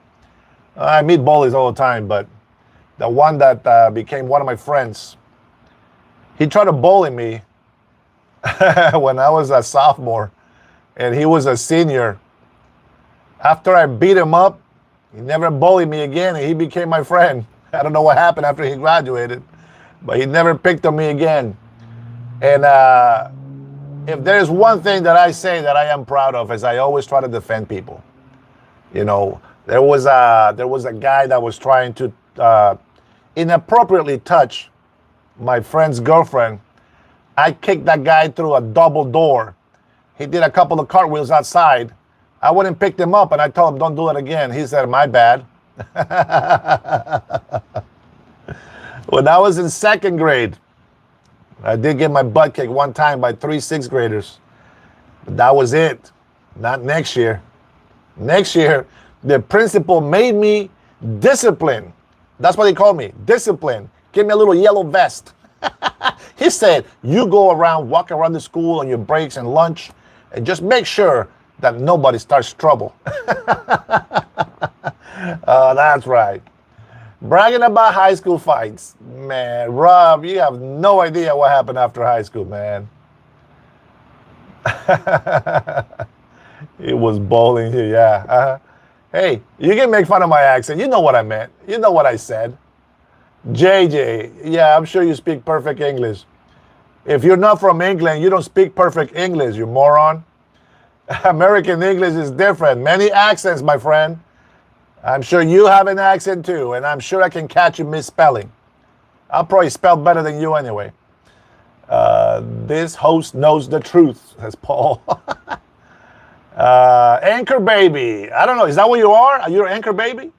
I meet bullies all the time, but the one that became one of my friends, he tried to bully me when I was a sophomore and he was a senior. After I beat him up, he never bullied me again and he became my friend. I don't know what happened after he graduated, but he never picked on me again. And if there's one thing that I say that I am proud of is I always try to defend people. You know, there was a guy that was trying to inappropriately touch my friend's girlfriend. I kicked that guy through a double door. He did a couple of cartwheels outside. I went and picked him up and I told him, don't do it again. He said, my bad. When I was in second grade, I did get my butt kicked one time by 3 6th graders. But that was it. Not next year. Next year, the principal made me discipline. That's what he called me, discipline. Give me a little yellow vest. He said, you go around, walk around the school on your breaks and lunch, and just make sure that nobody starts trouble. That's right. Bragging about high school fights. Man, Rob, you have no idea what happened after high school, man. It was bowling here, yeah. Hey, you can make fun of my accent. You know what I meant. You know what I said. JJ, yeah, I'm sure you speak perfect English. If you're not from England, you don't speak perfect English, you moron. American English is different. Many accents, my friend. I'm sure you have an accent too, and I'm sure I can catch you misspelling. I'll probably spell better than you anyway. This host knows the truth, says Paul. Anchor baby. I don't know. Is that what you are? Are you an anchor baby?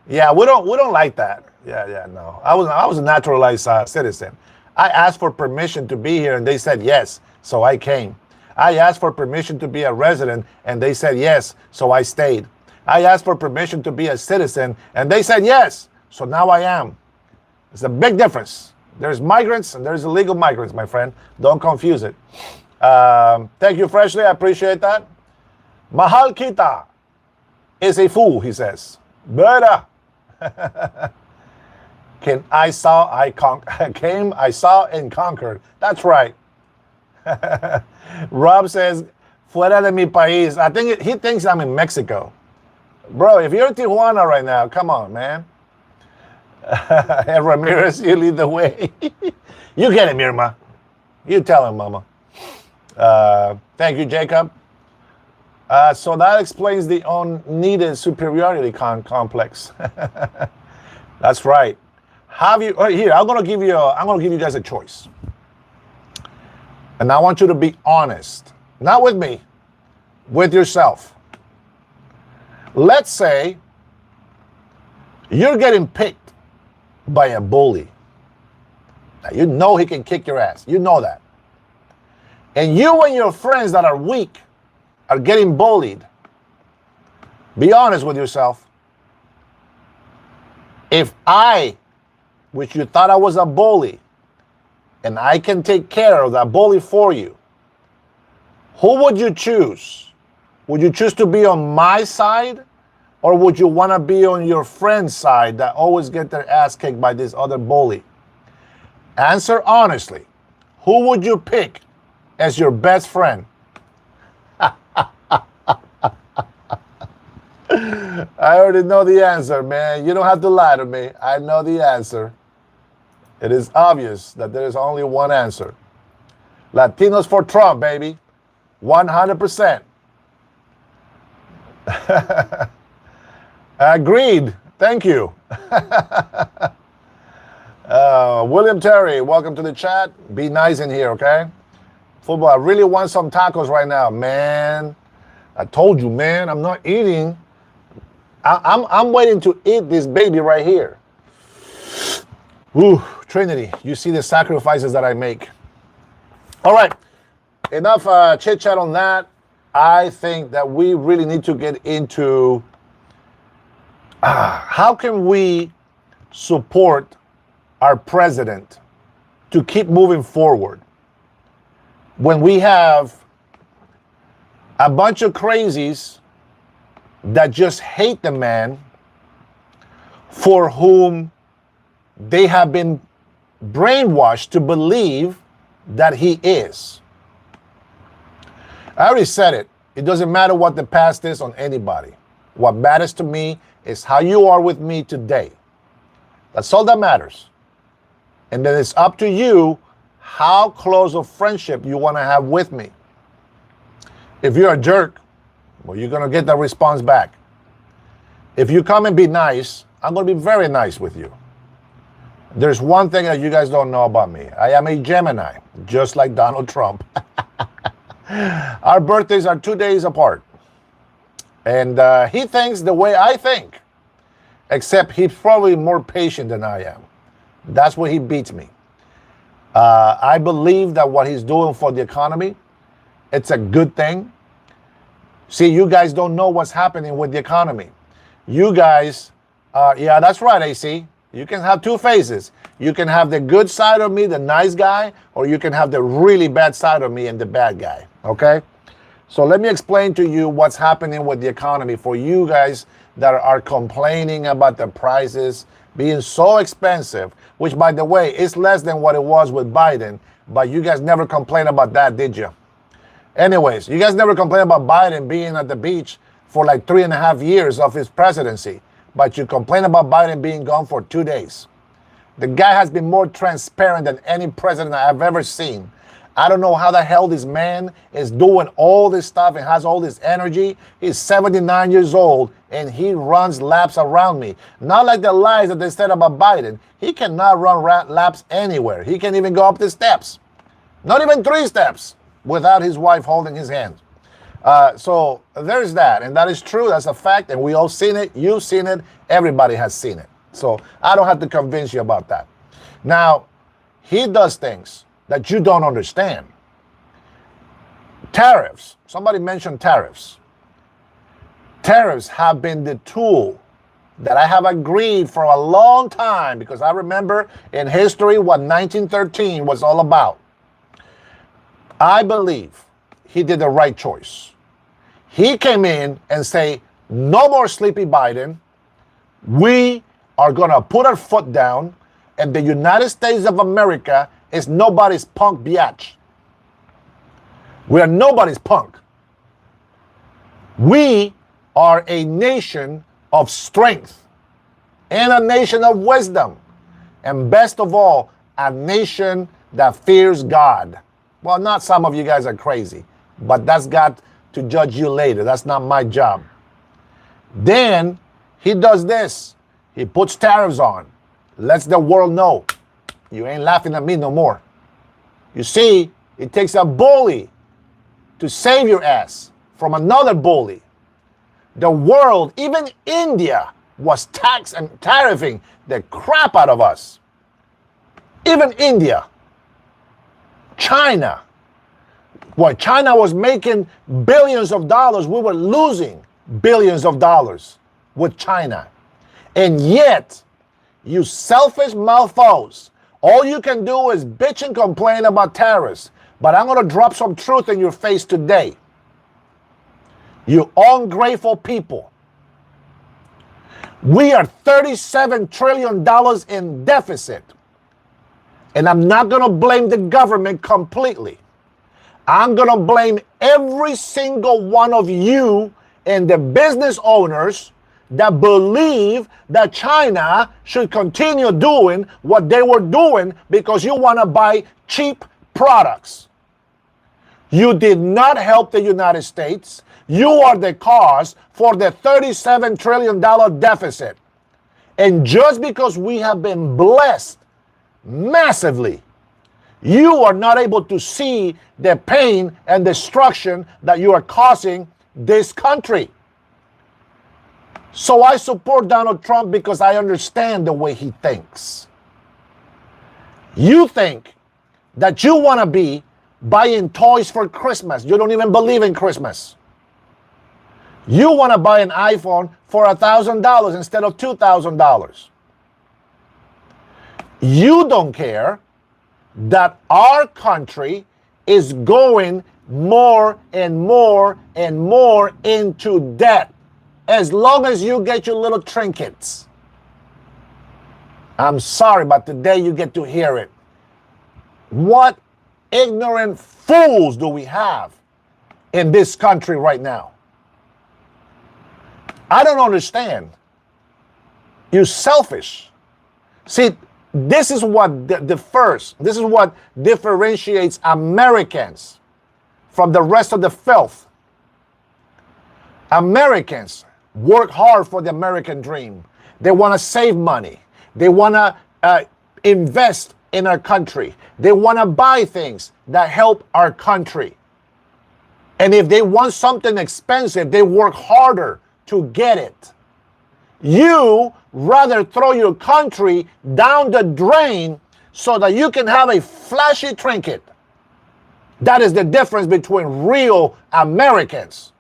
Yeah, we don't like that. Yeah, no. I was a naturalized citizen. I asked for permission to be here, and they said yes, so I came. I asked for permission to be a resident, and they said yes, so I stayed. I asked for permission to be a citizen, and they said yes, so now I am. It's a big difference. There's migrants and there's illegal migrants, my friend. Don't confuse it. Thank you, Freshly. I appreciate that. Mahal Kita is a fool, he says. Better. I saw and conquered. That's right. Rob says, fuera de mi país. I think he thinks I'm in Mexico. Bro, if you're in Tijuana right now, come on, man. Ramirez, you lead the way. You get him, Irma. You tell him, mama. Thank you, Jacob. So that explains the unneeded superiority complex. That's right. Have you here? I'm gonna give you guys a choice, and I want you to be honest, not with me, with yourself. Let's say you're getting picked by a bully. Now, you know he can kick your ass. You know that. And you and your friends that are weak are getting bullied. Be honest with yourself. If I, which you thought I was a bully, and I can take care of that bully for you, who would you choose? Would you choose to be on my side, or would you want to be on your friend's side that always get their ass kicked by this other bully? Answer honestly. Who would you pick as your best friend? I already know the answer, man. You don't have to lie to me. I know the answer. It is obvious that there is only one answer. Latinos for Trump, baby. 100%. Agreed. Thank you. William Terry, welcome to the chat. Be nice in here, okay? Football, I really want some tacos right now, man. I told you, man, I'm not eating. I'm waiting to eat this baby right here. Ooh, Trinity, you see the sacrifices that I make. All right, enough chit-chat on that. I think that we really need to get into how can we support our president to keep moving forward when we have a bunch of crazies that just hate the man for whom they have been brainwashed to believe that he is. I already said it. It doesn't matter what the past is on anybody. What matters to me is how you are with me today. That's all that matters. And then it's up to you how close of friendship you want to have with me. If you're a jerk, well, you're going to get that response back. If you come and be nice, I'm going to be very nice with you. There's one thing that you guys don't know about me. I am a Gemini, just like Donald Trump. Our birthdays are 2 days apart. And he thinks the way I think, except he's probably more patient than I am. That's where he beats me. I believe that what he's doing for the economy, it's a good thing. See, you guys don't know what's happening with the economy. You guys, yeah, that's right, AC. You can have two faces. You can have the good side of me, the nice guy, or you can have the really bad side of me and the bad guy, okay? So let me explain to you what's happening with the economy for you guys that are complaining about the prices being so expensive, which, by the way, is less than what it was with Biden, but you guys never complained about that, did you? Anyways, you guys never complained about Biden being at the beach for like 3.5 years of his presidency, but you complain about Biden being gone for 2 days. The guy has been more transparent than any president I've ever seen. I don't know how the hell this man is doing all this stuff and has all this energy. He's 79 years old and he runs laps around me. Not like the lies that they said about Biden. He cannot run laps anywhere. He can't even go up the steps. Not even 3 steps without his wife holding his hand. So there's that. And that is true. That's a fact. And we all seen it. You've seen it. Everybody has seen it. So I don't have to convince you about that. Now, he does things that you don't understand. Tariffs. Somebody mentioned tariffs. Tariffs have been the tool that I have agreed for a long time, because I remember in history what 1913 was all about. I believe he did the right choice. He came in and say, no more sleepy Biden. We are going to put our foot down, and the United States of America is nobody's punk biatch. We are nobody's punk. We are a nation of strength and a nation of wisdom. And best of all, a nation that fears God. Well, not some of you guys are crazy, but that's got to judge you later. That's not my job. Then he does this. He puts tariffs on. Lets the world know, you ain't laughing at me no more. You see, it takes a bully to save your ass from another bully. The world, even India, was taxed and tariffing the crap out of us. Even India. China. While China was making billions of dollars, we were losing billions of dollars with China. And yet, you selfish mofos, all you can do is bitch and complain about tariffs. But I'm going to drop some truth in your face today. You ungrateful people. We are $37 trillion in deficit. And I'm not going to blame the government completely. I'm going to blame every single one of you and the business owners that believe that China should continue doing what they were doing because you want to buy cheap products. You did not help the United States. You are the cause for the $37 trillion deficit. And just because we have been blessed massively, you are not able to see the pain and destruction that you are causing this country. So I support Donald Trump because I understand the way he thinks. You think that you want to be buying toys for Christmas. You don't even believe in Christmas. You want to buy an iPhone for $1,000 instead of $2,000. You don't care that our country is going more and more and more into debt. As long as you get your little trinkets. I'm sorry, but today you get to hear it. What ignorant fools do we have in this country right now? I don't understand. You're selfish. See, this is what this is what differentiates Americans from the rest of the filth. Americans work hard for the American dream. They want to save money. They want to invest in our country. They want to buy things that help our country. And if they want something expensive, they work harder to get it. You rather throw your country down the drain so that you can have a flashy trinket. That is the difference between real Americans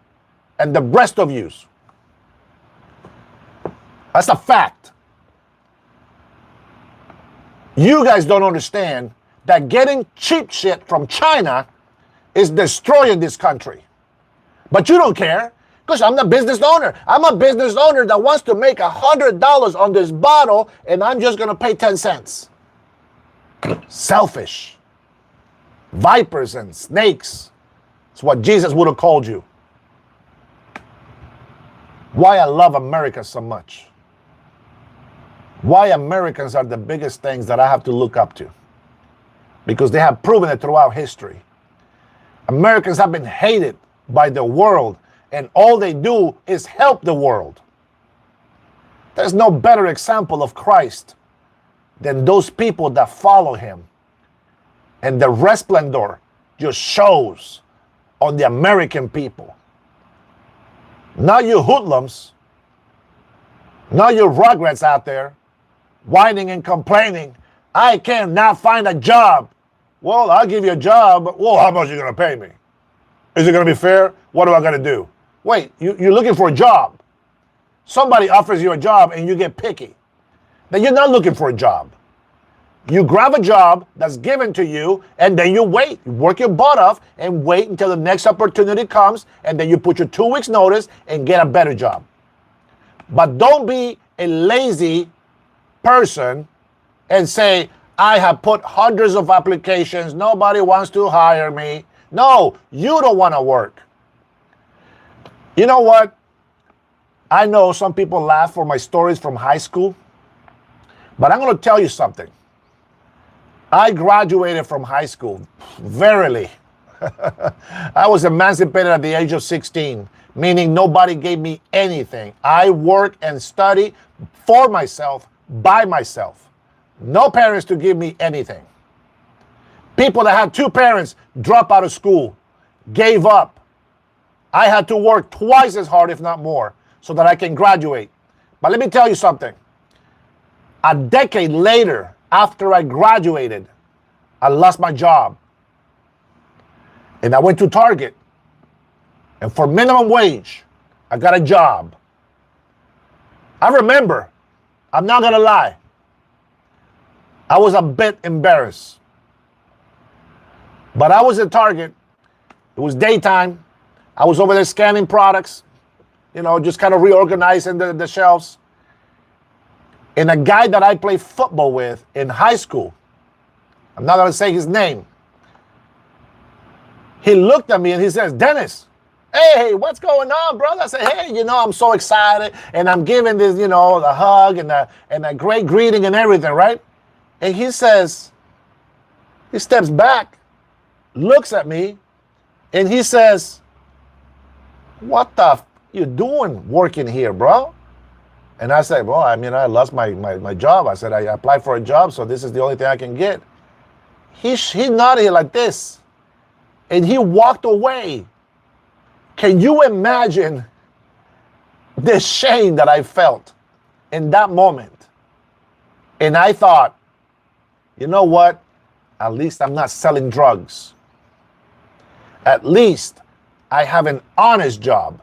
and the rest of you. That's a fact. You guys don't understand that getting cheap shit from China is destroying this country. But you don't care because I'm the business owner. I'm a business owner that wants to make $100 on this bottle and I'm just going to pay 10 cents. Selfish. Vipers and snakes. It's what Jesus would have called you. Why I love America so much. why Americans are the biggest things that I have to look up to. Because they have proven it throughout history. Americans have been hated by the world, and all they do is help the world. There's no better example of Christ than those people that follow him. And the resplendor just shows on the American people. Not you hoodlums, not you rugrats out there whining and complaining, I cannot find a job. Well, I'll give you a job. Well, how much are you going to pay me? Is it going to be fair? What do I got to do? Wait, you're looking for a job. Somebody offers you a job and you get picky. Then you're not looking for a job. You grab a job that's given to you and then you wait. You work your butt off and wait until the next opportunity comes, and then you put your 2 weeks notice and get a better job. But don't be a lazy person and say, I have put hundreds of applications. Nobody wants to hire me. No, you don't want to work. You know what? I know some people laugh for my stories from high school, but I'm going to tell you something. I graduated from high school, verily. I was emancipated at the age of 16, meaning nobody gave me anything. I work and study for myself, by myself. No parents to give me anything. People that had 2 parents drop out of school, gave up. I had to work twice as hard, if not more, so that I can graduate. But let me tell you something. A decade later, after I graduated, I lost my job. And I went to Target. And for minimum wage, I got a job. I remember, I'm not going to lie, I was a bit embarrassed. But I was at Target. It was daytime. I was over there scanning products, just kind of reorganizing the shelves. And a guy that I played football with in high school, I'm not going to say his name, he looked at me and he says, Dennis, hey, what's going on, brother? I said, hey, I'm so excited, and I'm giving this, the hug and a great greeting and everything, right? And he says, he steps back, looks at me, and he says, what the you doing working here, bro? And I said, well, I lost my job. I said, I applied for a job, so this is the only thing I can get. He nodded like this, and he walked away. Can you imagine the shame that I felt in that moment? And I thought, you know what? At least I'm not selling drugs. At least I have an honest job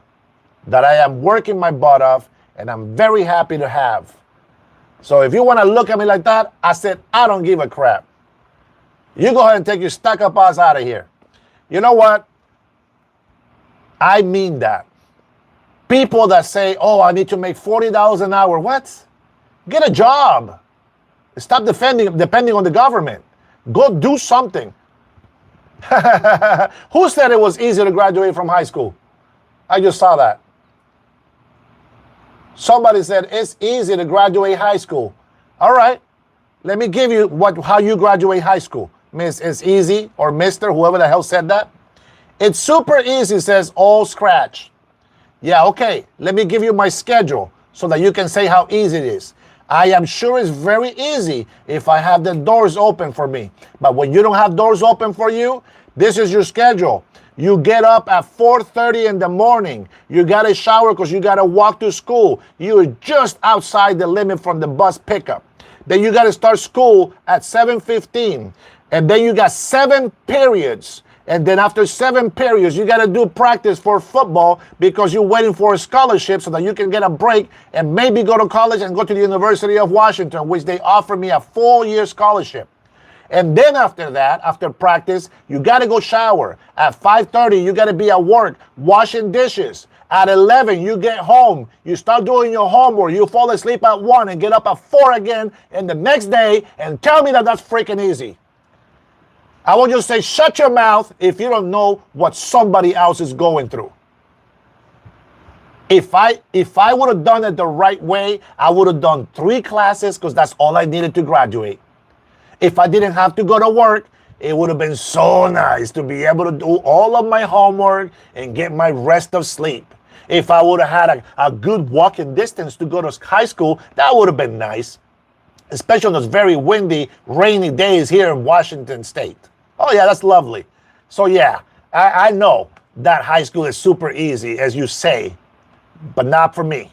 that I am working my butt off, and I'm very happy to have. So if you want to look at me like that, I said, I don't give a crap. You go ahead and take your stuck-up ass out of here. You know what? I mean that. People that say, oh, I need to make $40 an hour. What? Get a job. Stop depending on the government. Go do something. Who said it was easy to graduate from high school? I just saw that. Somebody said it's easy to graduate high school. All right. Let me give you how you graduate high school. Miss, it's easy, or Mr., whoever the hell said that. It's super easy, says all scratch. Yeah, okay. Let me give you my schedule so that you can say how easy it is. I am sure it's very easy if I have the doors open for me. But when you don't have doors open for you, this is your schedule. You get up at 4:30 in the morning. You got to shower because you got to walk to school. You're just outside the limit from the bus pickup. Then you got to start school at 7:15. And then you got 7 periods. And then after 7 periods, you got to do practice for football because you're waiting for a scholarship so that you can get a break and maybe go to college and go to the University of Washington, which they offer me a full-year scholarship. And then after that, after practice, you got to go shower. At 5:30, you got to be at work, washing dishes. At 11, you get home. You start doing your homework. You fall asleep at 1 and get up at 4 again and the next day and tell me that that's freaking easy. I will just say, shut your mouth if you don't know what somebody else is going through. If I would have done it the right way, I would have done 3 classes because that's all I needed to graduate. If I didn't have to go to work, it would have been so nice to be able to do all of my homework and get my rest of sleep. If I would have had a good walking distance to go to high school, that would have been nice, especially on those very windy, rainy days here in Washington State. Oh, yeah, that's lovely. So, yeah, I know that high school is super easy, as you say, but not for me.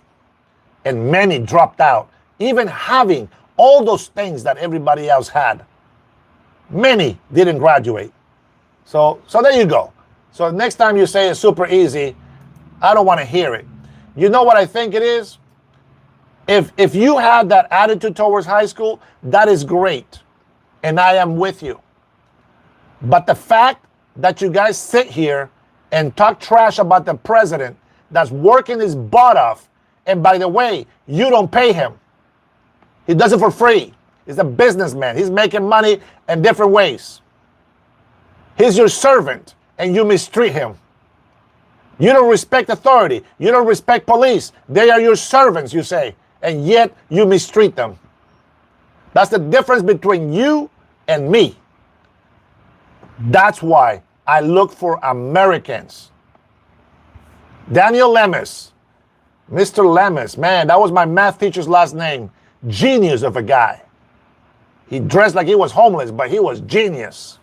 And many dropped out, even having all those things that everybody else had. Many didn't graduate. So there you go. So next time you say it's super easy, I don't want to hear it. You know what I think it is? If you had that attitude towards high school, that is great. And I am with you. But the fact that you guys sit here and talk trash about the president that's working his butt off, and by the way, you don't pay him. He does it for free. He's a businessman. He's making money in different ways. He's your servant, and you mistreat him. You don't respect authority. You don't respect police. They are your servants, you say, and yet you mistreat them. That's the difference between you and me. That's why I look for Americans. Daniel Lemus, Mr. Lemus, man, that was my math teacher's last name. Genius of a guy. He dressed like he was homeless, but he was genius.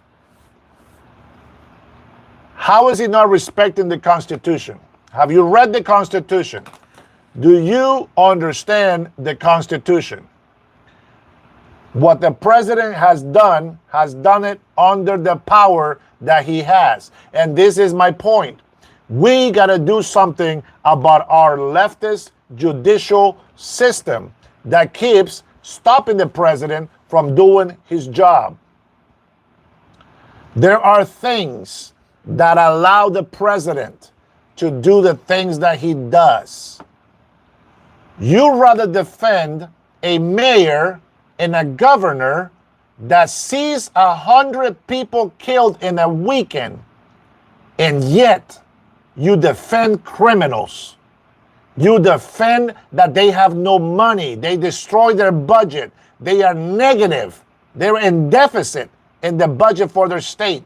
How is he not respecting the Constitution? Have you read the Constitution? Do you understand the Constitution? What the president has done it under the power that he has. And this is my point. We got to do something about our leftist judicial system that keeps stopping the president from doing his job. There are things that allow the president to do the things that he does. You rather defend a mayor and a governor that sees 100 people killed in a weekend, and yet you defend criminals. You defend that they have no money. They destroy their budget. They are negative. They're in deficit in the budget for their state.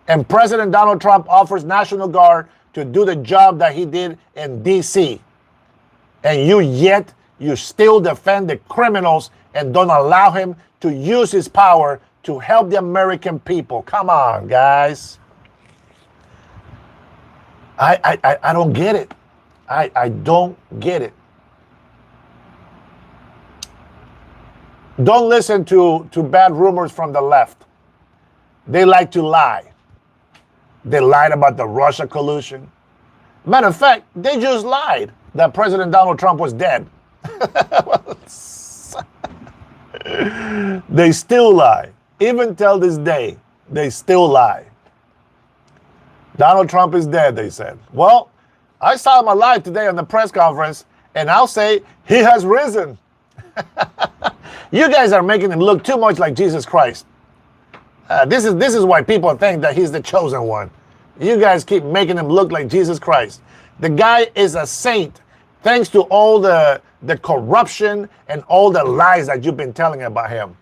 And President Donald Trump offers National Guard to do the job that he did in D.C. And you still defend the criminals and don't allow him to use his power to help the American people. Come on, guys. I don't get it. I don't get it. Don't listen to bad rumors from the left. They like to lie. They lied about the Russia collusion. Matter of fact, they just lied that President Donald Trump was dead. They still lie. Even till this day, they still lie. Donald Trump is dead, they said. Well, I saw him alive today on the press conference, and I'll say he has risen. You guys are making him look too much like Jesus Christ. This is why people think that he's the chosen one. You guys keep making him look like Jesus Christ. The guy is a saint, thanks to all the corruption and all the lies that you've been telling about him.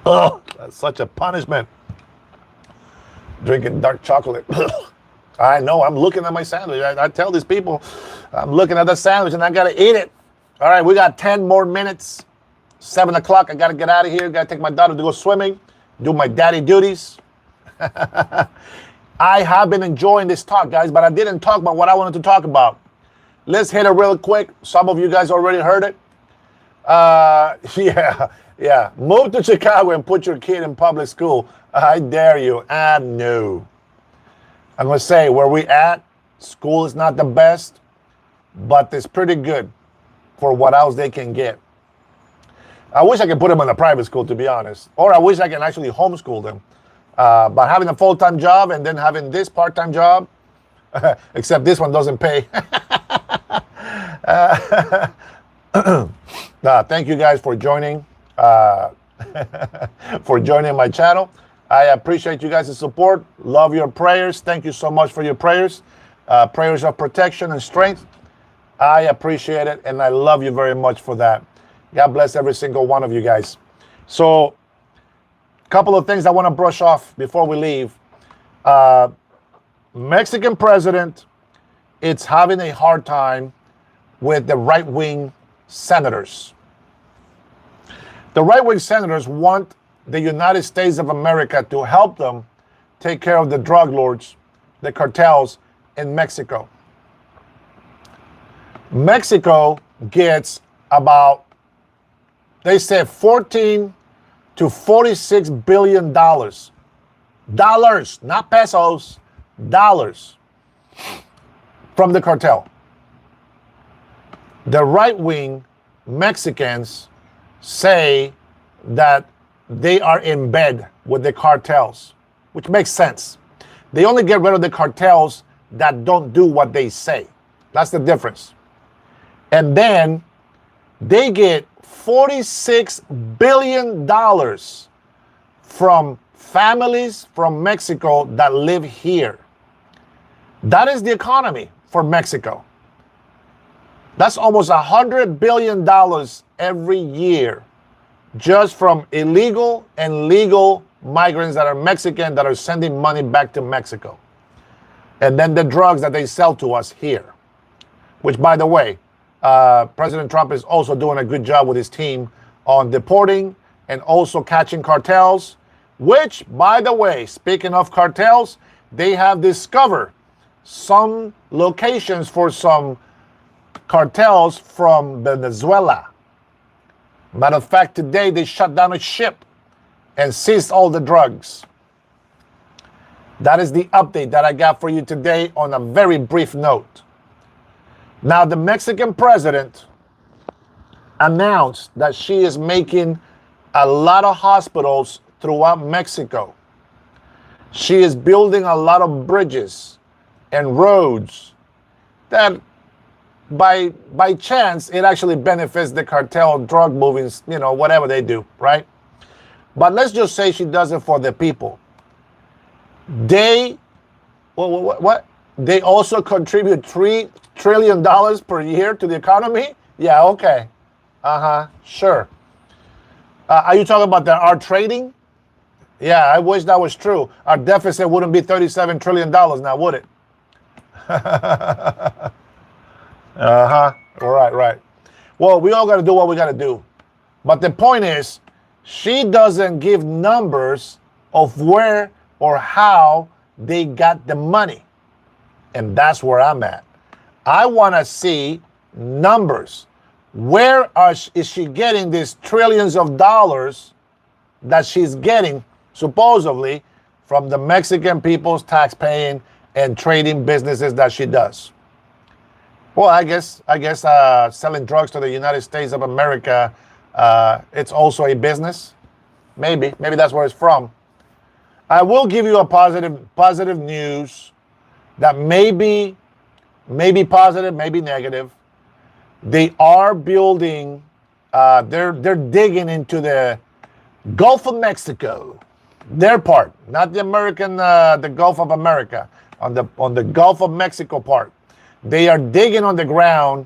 Oh, that's such a punishment. Drinking dark chocolate. I know, I'm looking at my sandwich. I tell these people, I'm looking at the sandwich and I got to eat it. All right, we got 10 more minutes. 7 o'clock, I got to get out of here. Got to take my daughter to go swimming, do my daddy duties. I have been enjoying this talk, guys, but I didn't talk about what I wanted to talk about. Let's hit it real quick. Some of you guys already heard it. Yeah. Move to Chicago and put your kid in public school. I dare you. No. I'm going to say where we at, school is not the best, but it's pretty good for what else they can get. I wish I could put them in a private school, to be honest. Or I wish I can actually homeschool them. But having a full-time job and then having this part-time job, except this one doesn't pay. Thank you guys for joining. For joining my channel. I appreciate you guys' support. Love your prayers. Thank you so much for your prayers. Prayers of protection and strength. I appreciate it, and I love you very much for that. God bless every single one of you guys. So, a couple of things I want to brush off before we leave. Mexican president, it's having a hard time with the right-wing senators. The right-wing senators want the United States of America to help them take care of the drug lords, the cartels in Mexico. Mexico gets about, they say, 14 to 46 billion dollars. Dollars, not pesos, dollars from the cartel. The right-wing Mexicans say that they are in bed with the cartels, which makes sense. They only get rid of the cartels that don't do what they say. That's the difference. And then they get $46 billion from families from Mexico that live here. That is the economy for Mexico. That's almost $100 billion every year just from illegal and legal migrants that are Mexican that are sending money back to Mexico. And then the drugs that they sell to us here, which, by the way, President Trump is also doing a good job with his team on deporting and also catching cartels, which, by the way, speaking of cartels, they have discovered some locations for some cartels from Venezuela. Matter of fact, today they shut down a ship and seized all the drugs. That is the update that I got for you today on a very brief note. Now, the Mexican president announced that she is making a lot of hospitals throughout Mexico. She is building a lot of bridges and roads that by chance, it actually benefits the cartel drug movings, whatever they do, right? But let's just say she does it for the people. They, what? They also contribute $3 trillion per year to the economy? Yeah, okay. Sure. Are you talking about our trading? Yeah, I wish that was true. Our deficit wouldn't be $37 trillion now, would it? Right. Well, we all got to do what we got to do. But the point is, she doesn't give numbers of where or how they got the money. And that's where I'm at. I want to see numbers. Where is she getting these trillions of dollars that she's getting, supposedly, from the Mexican people's tax paying and trading businesses that she does? Well, I guess selling drugs to the United States of America, it's also a business. Maybe that's where it's from. I will give you a positive news that may be positive, maybe negative. They are building. They're digging into the Gulf of Mexico, their part, not the American, the Gulf of America, on the Gulf of Mexico part. They are digging on the ground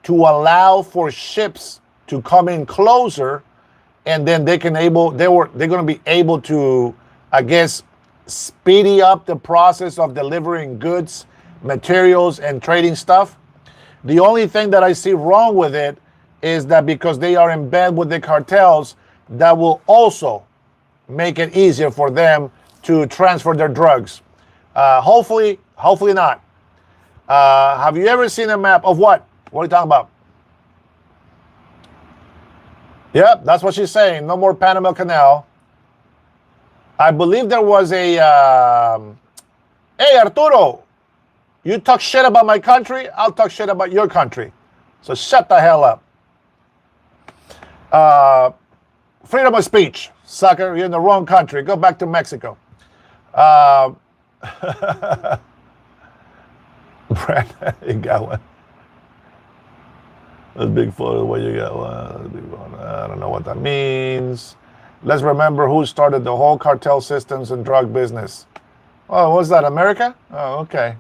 to allow for ships to come in closer, and then they're going to be able to, I guess, speedy up the process of delivering goods, materials, and trading stuff. The only thing that I see wrong with it is that because they are in bed with the cartels, that will also make it easier for them to transfer their drugs. Hopefully not. Have you ever seen a map of what? What are you talking about? Yep, that's what she's saying. No more Panama Canal. I believe there was a... hey, Arturo, you talk shit about my country, I'll talk shit about your country. So shut the hell up. Freedom of speech, sucker. You're in the wrong country. Go back to Mexico. Brad, you got one. That's big photo. What you got one? I don't know what that means. Let's remember who started the whole cartel systems and drug business. Oh, was that America? Oh, okay.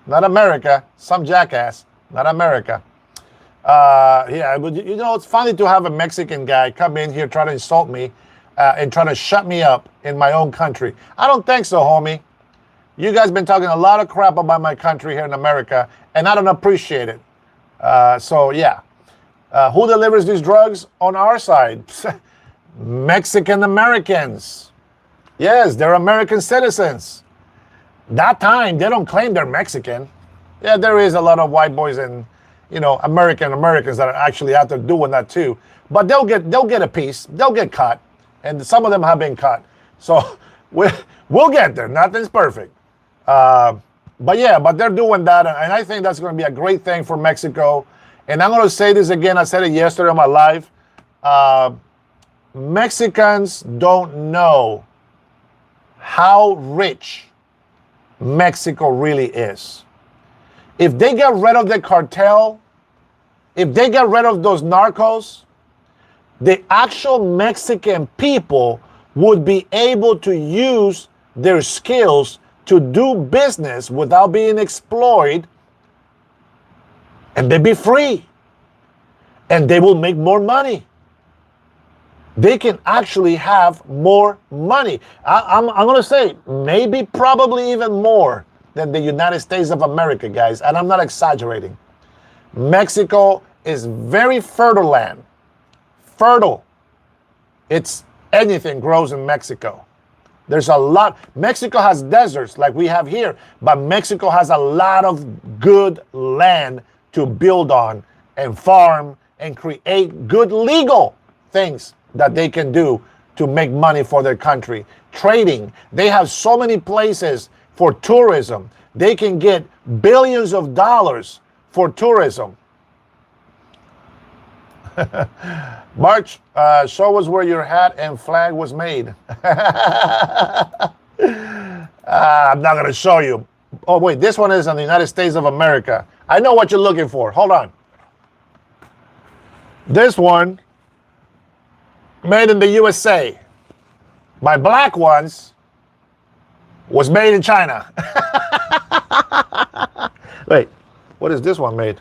Not America. Some jackass. Not America. Yeah, but you know, it's funny to have a Mexican guy come in here, try to insult me, and try to shut me up in my own country. I don't think so, homie. You guys been talking a lot of crap about my country here in America, and I don't appreciate it. So, yeah. Who delivers these drugs on our side? Mexican Americans. Yes, they're American citizens. That time, they don't claim they're Mexican. Yeah, there is a lot of white boys and, you know, Americans that are actually out there doing that too. But they'll get a piece. They'll get caught. And some of them have been caught. So we'll get there. Nothing's perfect. But yeah, but they're doing that. And I think that's going to be a great thing for Mexico. And I'm going to say this again. I said it yesterday on my live. Mexicans don't know how rich Mexico really is. If they get rid of the cartel, if they get rid of those narcos, the actual Mexican people would be able to use their skills to do business without being exploited, and they'd be free, and they will make more money. They can actually have more money. I'm going to say maybe probably even more than the United States of America, guys. And I'm not exaggerating. Mexico is very fertile land. Fertile. It's anything grows in Mexico. There's a lot. Mexico has deserts like we have here, but Mexico has a lot of good land to build on and farm and create good legal things that they can do to make money for their country. Trading. They have so many places for tourism. They can get billions of dollars for tourism. March, show us where your hat and flag was made. I'm not going to show you. Oh, wait, this one is in the United States of America. I know what you're looking for. Hold on. This one, made in the USA. My black ones was made in China. Wait, what is this one made?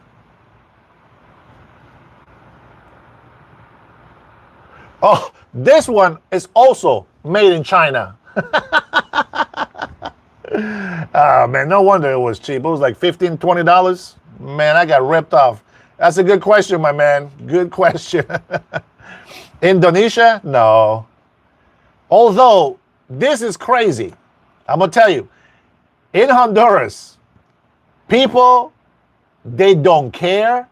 Oh, this one is also made in China. Oh, man, no wonder it was cheap. It was like $15, $20. Man, I got ripped off. That's a good question, my man. Good question. Indonesia? No. Although, this is crazy. I'm going to tell you. In Honduras, people, they don't care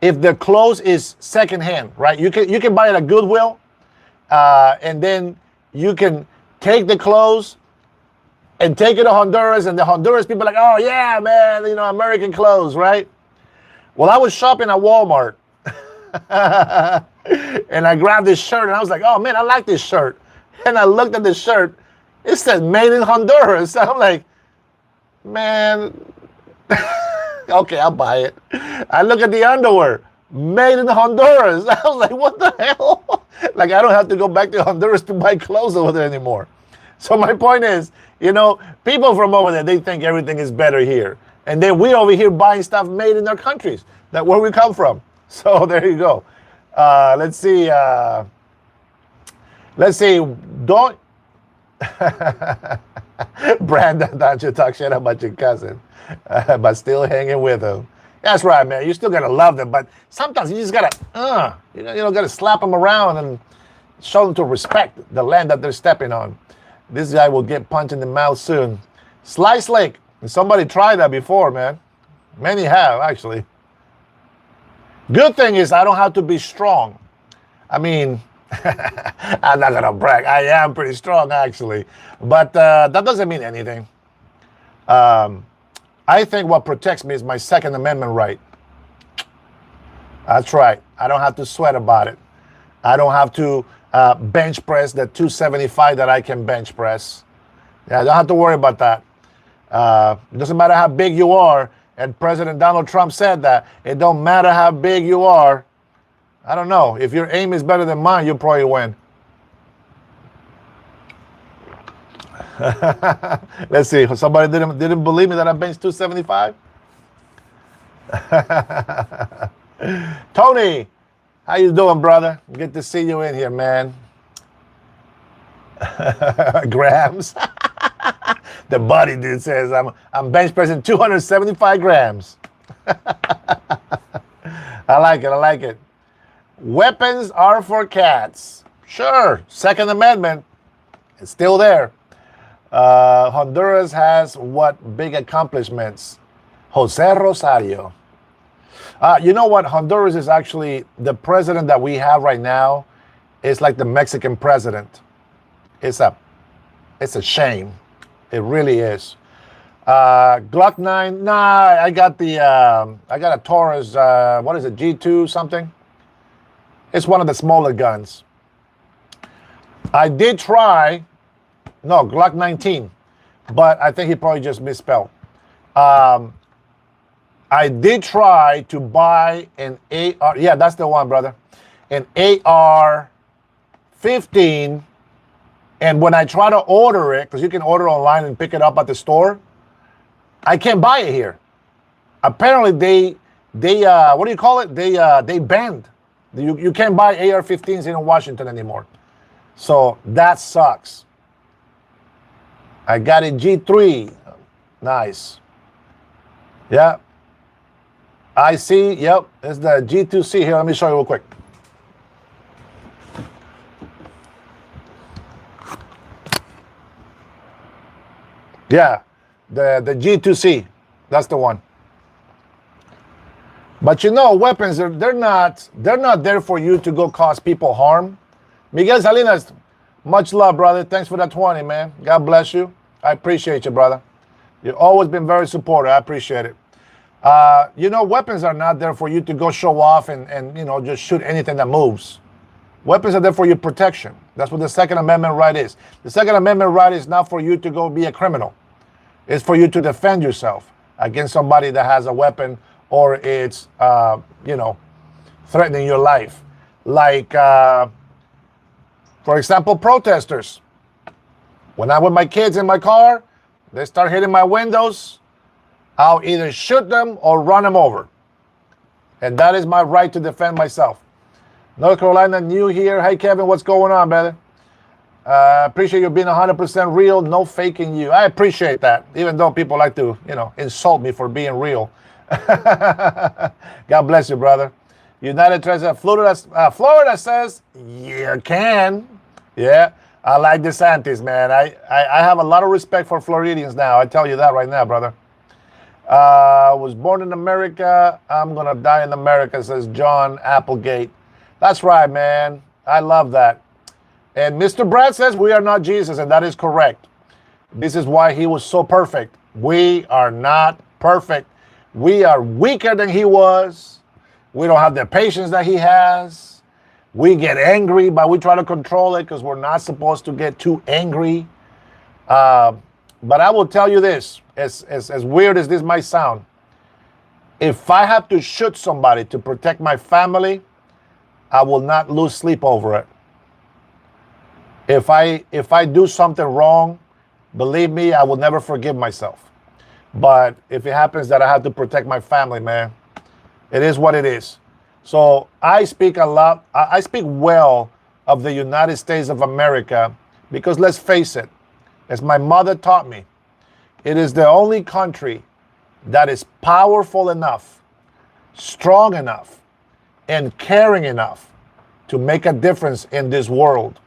if the clothes is secondhand, right? You can buy it at Goodwill, and then you can take the clothes and take it to Honduras, and the Honduras people are like, oh, yeah, man, you know, American clothes, right? Well, I was shopping at Walmart, and I grabbed this shirt, and I was like, oh, man, I like this shirt. And I looked at the shirt. It said made in Honduras. I'm like, man, okay, I'll buy it. I look at the underwear, made in Honduras. I was like, what the hell? Like, I don't have to go back to Honduras to buy clothes over there anymore. So my point is, you know, people from over there, they think everything is better here. And then we over here buying stuff made in their countries, that where we come from. So there you go. Let's see. Don't... Brandon, don't you talk shit about your cousin, but still hanging with him. That's right, man. You still gotta love them, but sometimes you just gotta, gotta slap them around and show them to respect the land that they're stepping on. This guy will get punched in the mouth soon. Slice Lake. Somebody tried that before, man. Many have, actually. Good thing is I don't have to be strong. I mean, I'm not gonna brag. I am pretty strong, actually, but that doesn't mean anything. I think what protects me is my Second Amendment right. That's right. I don't have to sweat about it. I don't have to bench press the 275 that I can bench press. Yeah, I don't have to worry about that. It doesn't matter how big you are, and President Donald Trump said that. It don't matter how big you are. I don't know. If your aim is better than mine, you'll probably win. Let's see. Somebody didn't believe me that I benched 275. Tony, how you doing, brother? Good to see you in here, man. Grams. The body dude says I'm bench pressing 275 grams. I like it. I like it. Weapons are for cats. Sure. Second Amendment. It's still there. Honduras has what big accomplishments? Jose Rosario. You know what? Honduras is actually, the president that we have right now is like the Mexican president. It's a shame. It really is. Glock 9. Nah, I got a Taurus. What is it? G2 something. It's one of the smaller guns. I did try. No, Glock 19, but I think he probably just misspelled. I did try to buy an AR. Yeah, that's the one, brother. An AR-15. And when I try to order it, because you can order online and pick it up at the store, I can't buy it here. Apparently, they what do you call it? They banned. You can't buy AR-15s in Washington anymore. So that sucks. I got a G3. Nice. Yeah. I see. Yep. It's the G2C here. Let me show you real quick. Yeah. The G2C. That's the one. But you know, weapons, they're not there for you to go cause people harm. Miguel Salinas, much love, brother. Thanks for that 20, man. God bless you. I appreciate you, brother. You've always been very supportive. I appreciate it. You know, weapons are not there for you to go show off and you know, just shoot anything that moves. Weapons are there for your protection. That's what the Second Amendment right is. The Second Amendment right is not for you to go be a criminal. It's for you to defend yourself against somebody that has a weapon or it's, you know, threatening your life. Like, for example, protesters. When I'm with my kids in my car, they start hitting my windows, I'll either shoot them or run them over. And that is my right to defend myself. North Carolina, new here. Hey, Kevin, what's going on, brother? Appreciate you being 100% real, no faking you. I appreciate that, even though people like to, you know, insult me for being real. God bless you, brother. United Trust, Florida says, you can. Yeah, I like DeSantis, man. I have a lot of respect for Floridians now. I tell you that right now, brother. Was born in America. I'm going to die in America, says John Applegate. That's right, man. I love that. And Mr. Brad says we are not Jesus, and that is correct. This is why he was so perfect. We are not perfect. We are weaker than he was. We don't have the patience that he has. We get angry, but we try to control it because we're not supposed to get too angry. But I will tell you this, as weird as this might sound, if I have to shoot somebody to protect my family, I will not lose sleep over it. If I do something wrong, believe me, I will never forgive myself. But if it happens that I have to protect my family, man, it is what it is. So I speak a lot. I speak well of the United States of America because let's face it, as my mother taught me, it is the only country that is powerful enough, strong enough, and caring enough to make a difference in this world.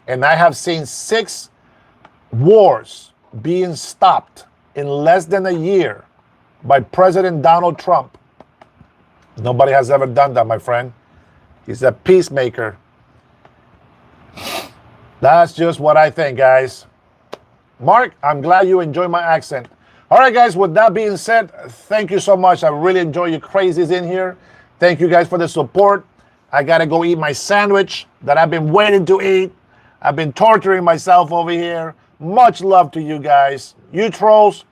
And I have seen 6 wars being stopped in less than a year by President Donald Trump. Nobody has ever done that, my friend. He's a peacemaker. That's just what I think, guys. Mark, I'm glad you enjoy my accent. All right, guys, with that being said, thank you so much. I really enjoy you crazies in here. Thank you guys for the support. I got to go eat my sandwich that I've been waiting to eat. I've been torturing myself over here. Much love to you guys. You trolls,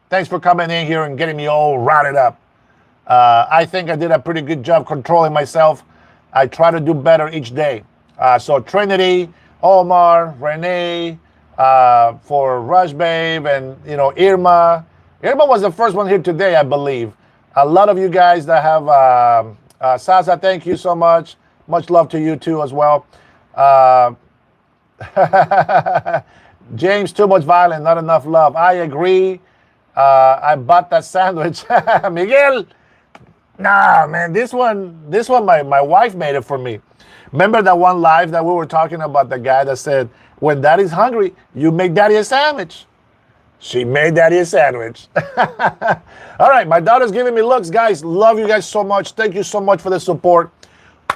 thanks for coming in here and getting me all routed up. I think I did a pretty good job controlling myself. I try to do better each day. So Trinity, Omar, Renee, for Rush Babe and Irma. Irma was the first one here today, I believe. A lot of you guys that have Sasa, thank you so much. Much love to you too as well. James, too much violence, not enough love. I agree. I bought that sandwich. Miguel, nah, man, this one, my wife made it for me. Remember that one live that we were talking about, the guy that said, when daddy's hungry, you make daddy a sandwich. She made daddy a sandwich. All right, my daughter's giving me looks. Guys, love you guys so much. Thank you so much for the support.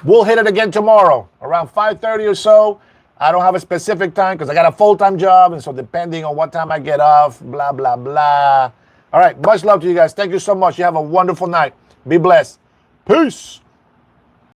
We'll hit it again tomorrow around 5:30 or so. I don't have a specific time because I got a full-time job, and so depending on what time I get off, blah, blah, blah. All right, much love to you guys. Thank you so much. You have a wonderful night. Be blessed. Peace.